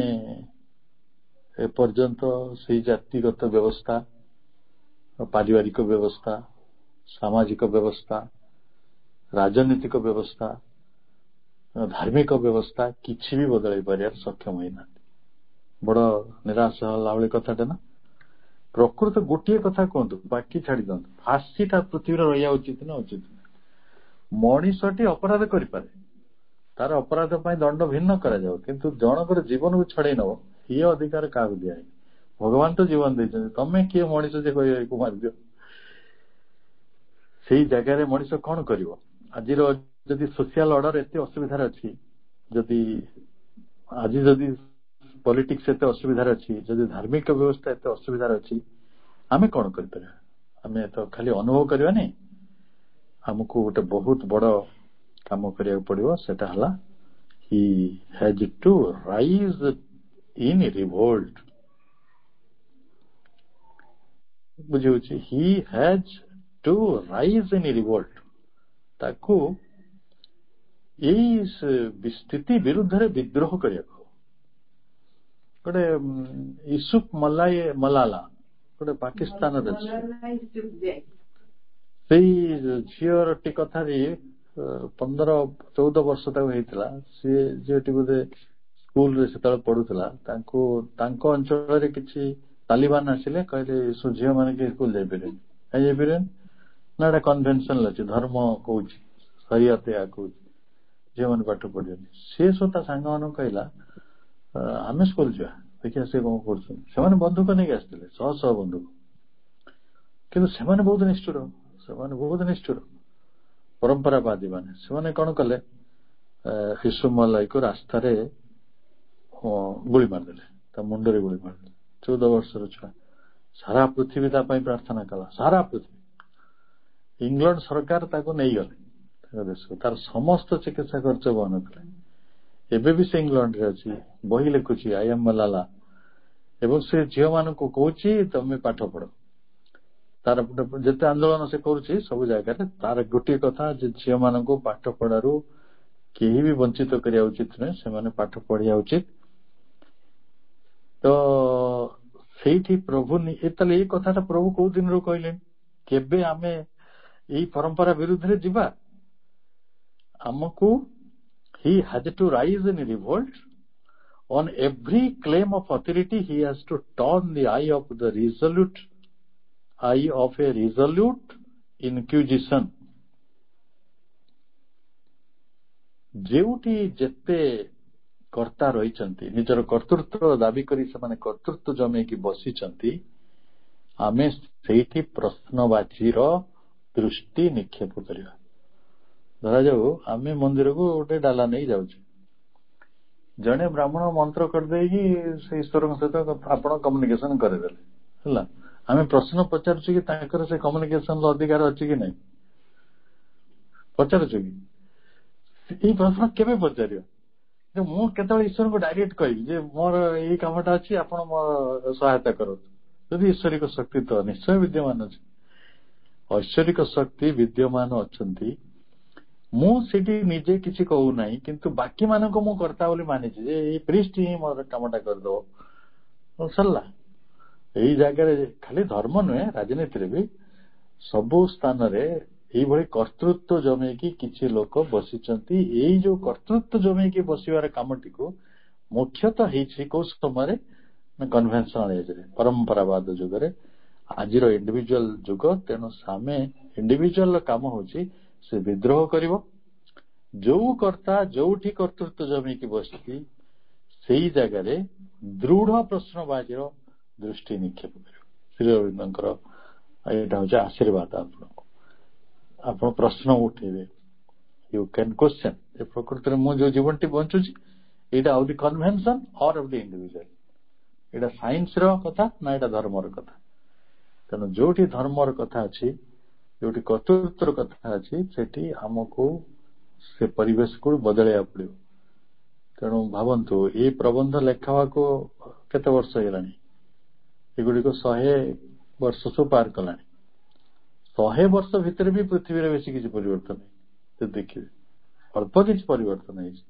ଏପର୍ଯ୍ୟନ୍ତ ସେଇ ଜାତିଗତ ବ୍ୟବସ୍ଥା, ପାରିବାରିକ ବ୍ୟବସ୍ଥା, ସାମାଜିକ ବ୍ୟବସ୍ଥା, ରାଜନୈତିକ ବ୍ୟବସ୍ଥା, ଧାର୍ମିକ ବ୍ୟବସ୍ଥା କିଛି ବି ବଦଳାଇ ପାରିବାର ସକ୍ଷମ ହେଇନାହାନ୍ତି। ବଡ ନିରାଶ ହେଲା ଭଳି କଥାଟା ନା। ପ୍ରକୃତ ଗୋଟିଏ କଥା କୁହନ୍ତୁ, ବାକି ଛାଡି ଦିଅନ୍ତୁ, ଫାଶୀଟା ପୃଥିବୀରେ ରହିବା ଉଚିତ ନା ଉଚିତ? ମଣିଷଟି ଅପରାଧ କରିପାରେ, ତାର ଅପରାଧ ପାଇଁ ଦଣ୍ଡ ଭିନ୍ନ କରାଯାଉ, କିନ୍ତୁ ଜଣଙ୍କର ଜୀବନକୁ ଛଡେଇ ନବ, ଇଏ ଅଧିକାର କାହାକୁ ଦିଆହେଇନି। ଭଗବାନ ତ ଜୀବନ ଦେଇଛନ୍ତି, ତମେ କିଏ ମଣିଷ ଯେ କହିବାକୁ ମାରିଦିଅ? ସେଇ ଜାଗାରେ ମଣିଷ କଣ କରିବ? ଆଜିର ଯଦି ସୋସିଆଲ ଅର୍ଡର ଏତେ ଅସୁବିଧାରେ ଅଛି, ଯଦି ପଲିଟିକ୍ସ ଏତେ ଅସୁବିଧାରେ ଅଛି, ଯଦି ଧାର୍ମିକ ବ୍ୟବସ୍ଥା ଏତେ ଅସୁବିଧାରେ ଅଛି, ଆମେ କଣ କରିପାରିବା? ଆମେ ତ ଖାଲି ଅନୁଭବ କରିବାନି, ଆମକୁ ଗୋଟେ ବହୁତ ବଡ କାମ କରିବାକୁ ପଡିବ। ସେଟା ହେଲା he has to rise in revolt। ବୁଝି ହଉଛି? he has to rise in revolt। ତାକୁ ଏଇ ସ୍ଥିତି ବିରୁଦ୍ଧରେ ବିଦ୍ରୋହ କରିବାକୁ। ଗୋଟେ ୟୁସୁଫ ମଲାଲା ଗୋଟେ ପାକିସ୍ତାନରେ ଅଛି, ସେଇ ଝିଅଟି କଥାରେ 15-14 ବର୍ଷ ତାକୁ ହେଇଥିଲା। ସିଏ ଝିଅଟି ବୋଧେ ସ୍କୁଲରେ ସେତେବେଳେ ପଢୁଥିଲା। ତାଙ୍କ ଅଞ୍ଚଳରେ କିଛି ତାଲିବାନ ଆସିଲେ, କହିଲେ ଝିଅ ମାନେ କି ସ୍କୁଲ ଯାଇପାରିବେନି। କାହିଁ ଯାଇପାରିବେନି ନା, ଏଟା କନଭେନସନାଲ ଅଛି, ଧର୍ମ କହୁଛି, ଶରିୟତ ଏହା କହୁଛି ଝିଅମାନେ ପାଠ ପଢିବେନି। ସେ ସବୁ ତା ସାଙ୍ଗମାନଙ୍କୁ କହିଲା ଆମେ ସ୍କୁଲ ଯିବା, ଦେଖିବା ସେ କଣ କରୁଛନ୍ତି। ସେମାନେ ବନ୍ଧୁକ ନେଇକି ଆସିଥିଲେ, ଶହ ଶହ ବନ୍ଧୁକ, କିନ୍ତୁ ସେମାନେ ବହୁତ ନିଷ୍ଠୁର ପରମ୍ପରାବାଦୀ ମାନେ। ସେମାନେ କଣ କଲେ, ୟୁସୁଫ ମଲାଇକୁ ରାସ୍ତାରେ ଗୁଳି ମାରିଦେଲେ, ତା ମୁଣ୍ଡରେ ଗୁଳି ମାରିଦେଲେ। 14 ବର୍ଷର ଛୁଆ। ସାରା ପୃଥିବୀ ତା ପାଇଁ ପ୍ରାର୍ଥନା କଲା, ସାରା ପୃଥିବୀ। ଇଂଲଣ୍ଡ ସରକାର ତାକୁ ନେଇଗଲେ ତାଙ୍କ ଦେଶକୁ, ତାର ସମସ୍ତ ଚିକିତ୍ସା ଖର୍ଚ୍ଚ ବହନ କଲେ। ଏବେ ବି ସେ ଇଂଲଣ୍ଡରେ ଅଛି, ବହି ଲେଖୁଛି ଆଇ ଏମ୍ ମଲାଲା, ଏବଂ ସେ ଝିଅ ମାନଙ୍କୁ କହୁଛି ତମେ ପାଠ ପଢ। ତାର ଯେତେ ଆନ୍ଦୋଳନ ସେ କରୁଛି ସବୁ ଜାଗାରେ, ତାର ଗୋଟିଏ କଥା ଯେ ଝିଅ ମାନଙ୍କୁ ପାଠ ପଢାରୁ କେହି ବି ବଞ୍ଚିତ କରିବା ଉଚିତ ନୁହେଁ, ସେମାନେ ପାଠ ପଢିବା ଉଚିତ। ତ ସେଇଠି ପ୍ରଭୁ ତାହେଲେ ଏଇ କଥାଟା ପ୍ରଭୁ କୋଉ ଦିନରୁ କହିଲେଣି? କେବେ ଆମେ ଏଇ ପରମ୍ପରା ବିରୁଦ୍ଧରେ ଯିବା? ଆମକୁ he has to rise in revolt on every claim of authority. He has to turn the eye of a resolute inquisition। ଯେଉଁଠି ଯେତେ କର୍ତ୍ତା ରହିଛନ୍ତି, ନିଜର କର୍ତ୍ତୃତ୍ୱ ଦାବି କରି ସେମାନେ କର୍ତ୍ତୃତ୍ୱ ଜମେଇକି ବସିଛନ୍ତି, ଆମେ ସେଇଠି ପ୍ରଶ୍ନବାଚୀର ଦୃଷ୍ଟି ନିକ୍ଷେପ କରିବା। ଧରାଯାଉ ଆମେ ମନ୍ଦିରକୁ ଗୋଟେ ଡାଲା ନେଇ ଯାଉଛୁ, ଜଣେ ବ୍ରାହ୍ମଣ ମନ୍ତ୍ର କରିଦେଇକି ସେ ଈଶ୍ୱରଙ୍କ ସହିତ ଆପଣ କମ୍ୟୁନିକେସନ କରିଦେଲେ ହେଲା। ଆମେ ପ୍ରଶ୍ନ ପଚାରୁଛୁ କି ତାଙ୍କର ସେ କମ୍ୟୁନିକେସନର ଅଧିକାର ଅଛି କି ନାହିଁ? ପଚାରୁଛୁ କି? ଏଇ ପ୍ରଶ୍ନ କେବେ ପଚାରିବ? ମୁଁ କେତେବେଳେ ଈଶ୍ୱରଙ୍କୁ ଡାଇରେକ୍ଟ କହିବି ଯେ ମୋର ଏଇ କାମଟା ଅଛି, ଆପଣ ମୋ ସହାୟତା କରନ୍ତୁ? ଯଦି ଈଶ୍ୱରିକ ଶକ୍ତି ତ ନିଶ୍ଚୟ ବିଦ୍ୟମାନ ଅଛି, ଐଶ୍ୱରିକ ଶକ୍ତି ବିଦ୍ୟମାନ ଅଛନ୍ତି। ମୁଁ ସେଠି ନିଜେ କିଛି କହୁନାହିଁ, କିନ୍ତୁ ବାକି ମାନଙ୍କୁ ମୁଁ କର୍ତ୍ତା ବୋଲି ମାନିଛି ଯେ ଏଇ ପ୍ରିଷ୍ଟ ହିଁ ମୋର କାମଟା କରିଦବ, ସରିଲା। ଏଇ ଜାଗାରେ ଖାଲି ଧର୍ମ ନୁହେଁ, ରାଜନୀତିରେ ବି ସବୁ ସ୍ଥାନରେ ଏଇଭଳି କର୍ତ୍ତୃତ୍ୱ ଜମେଇକି କିଛି ଲୋକ ବସିଛନ୍ତି। ଏଇ ଯୋଉ କର୍ତ୍ତୃତ୍ୱ ଜମେଇକି ବସିବାର କାମଟିକୁ ମୁଖ୍ୟତଃ ହେଇଛି କୋଉ ସମୟରେ ନା କନଭେନସନାଲ ଏଜରେ, ପରମ୍ପରାବାଦ ଯୁଗରେ। ଆଜିର ଇଣ୍ଡିଭିଜୁଆଲ ଯୁଗ, ତେଣୁ ଆମେ ଇଣ୍ଡିଭିଜୁଆଲ କାମ ହଉଛି ସେ ବିଦ୍ରୋହ କରିବ। ଯୋଉ କର୍ତ୍ତା ଯୋଉଠି କର୍ତ୍ତୃତ୍ୱ ଜମେଇକି ବସିଛି ସେଇ ଜାଗାରେ ଦୃଢ ପ୍ରଶ୍ନବାଚୀର ଦୃଷ୍ଟି ନିକ୍ଷେପ କରିବ। ଶ୍ରୀ ଅରବିନ୍ଦଙ୍କର ଏଇଟା ହଉଛି ଆଶୀର୍ବାଦ ଆପଣଙ୍କୁ। ଆପଣ ପ୍ରଶ୍ନ ଉଠେଇବେ, ୟୁ କ୍ୟାନ୍ କ୍ୱେଶ୍ଚନ୍ ଯେ ପ୍ରକୃତରେ ମୁଁ ଯୋଉ ଜୀବନଟି ବଞ୍ଚୁଛି ଏଇଟା of the convention or of the individual, ଏଇଟା ସାଇନ୍ସର କଥା ନା ଏଇଟା ଧର୍ମର କଥା। ତେଣୁ ଯୋଉଠି ଧର୍ମର କଥା ଅଛି, ଯୋଉଠି କର୍ତ୍ତୃତ୍ୱର କଥା ଅଛି, ସେଠି ଆମକୁ ସେ ପରିବେଶକୁ ବଦଳେଇବାକୁ ପଡିବ। ତେଣୁ ଭାବନ୍ତୁ, ଏଇ ପ୍ରବନ୍ଧ ଲେଖା ହବାକୁ କେତେ ବର୍ଷ ହେଇଗଲାଣି? ଏଗୁଡିକ 100 ବର୍ଷ ସବୁ ପାର କଲାଣି। 100 ବର୍ଷ ଭିତରେ ବି ପୃଥିବୀରେ ବେଶୀ କିଛି ପରିବର୍ତ୍ତନ ନାହିଁ। ଯଦି ଦେଖିବେ ଅଳ୍ପ କିଛି ପରିବର୍ତ୍ତନ ହେଇଛି,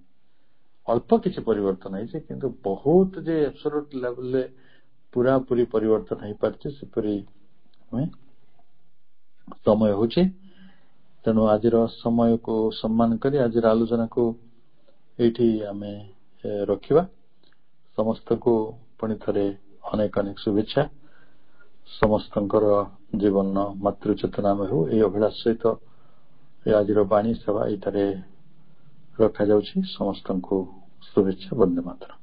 ଅଳ୍ପ କିଛି ପରିବର୍ତ୍ତନ ହେଇଛି, କିନ୍ତୁ ବହୁତ ଯେ ଆବସୋଲ୍ୟୁଟ ଲେଭେଲରେ ପୁରାପୁରି ପରିବର୍ତ୍ତନ ହେଇପାରିଛି ସେପରି ନୁହେଁ। ସମୟ ହଉଛି। ତେଣୁ ଆଜିର ସମୟକୁ ସମ୍ମାନ କରି ଆଜିର ଆଲୋଚନାକୁ ଏଇଠି ଆମେ ରଖିବା। ସମସ୍ତଙ୍କୁ ପୁଣି ଥରେ ଅନେକ ଅନେକ ଶୁଭେଚ୍ଛା। ସମସ୍ତଙ୍କର ଜୀବନ ମାତୃ ଚେତନାମୟ ହେଉ, ଏହି ଅଭିଳାଷ ସହିତ ଆଜିର ବାଣୀ ସେବା ଏଇଠାରେ ରଖାଯାଉଛି। ସମସ୍ତଙ୍କୁ ଶୁଭେଚ୍ଛା। ବନ୍ଦେ ମାତରମ୍।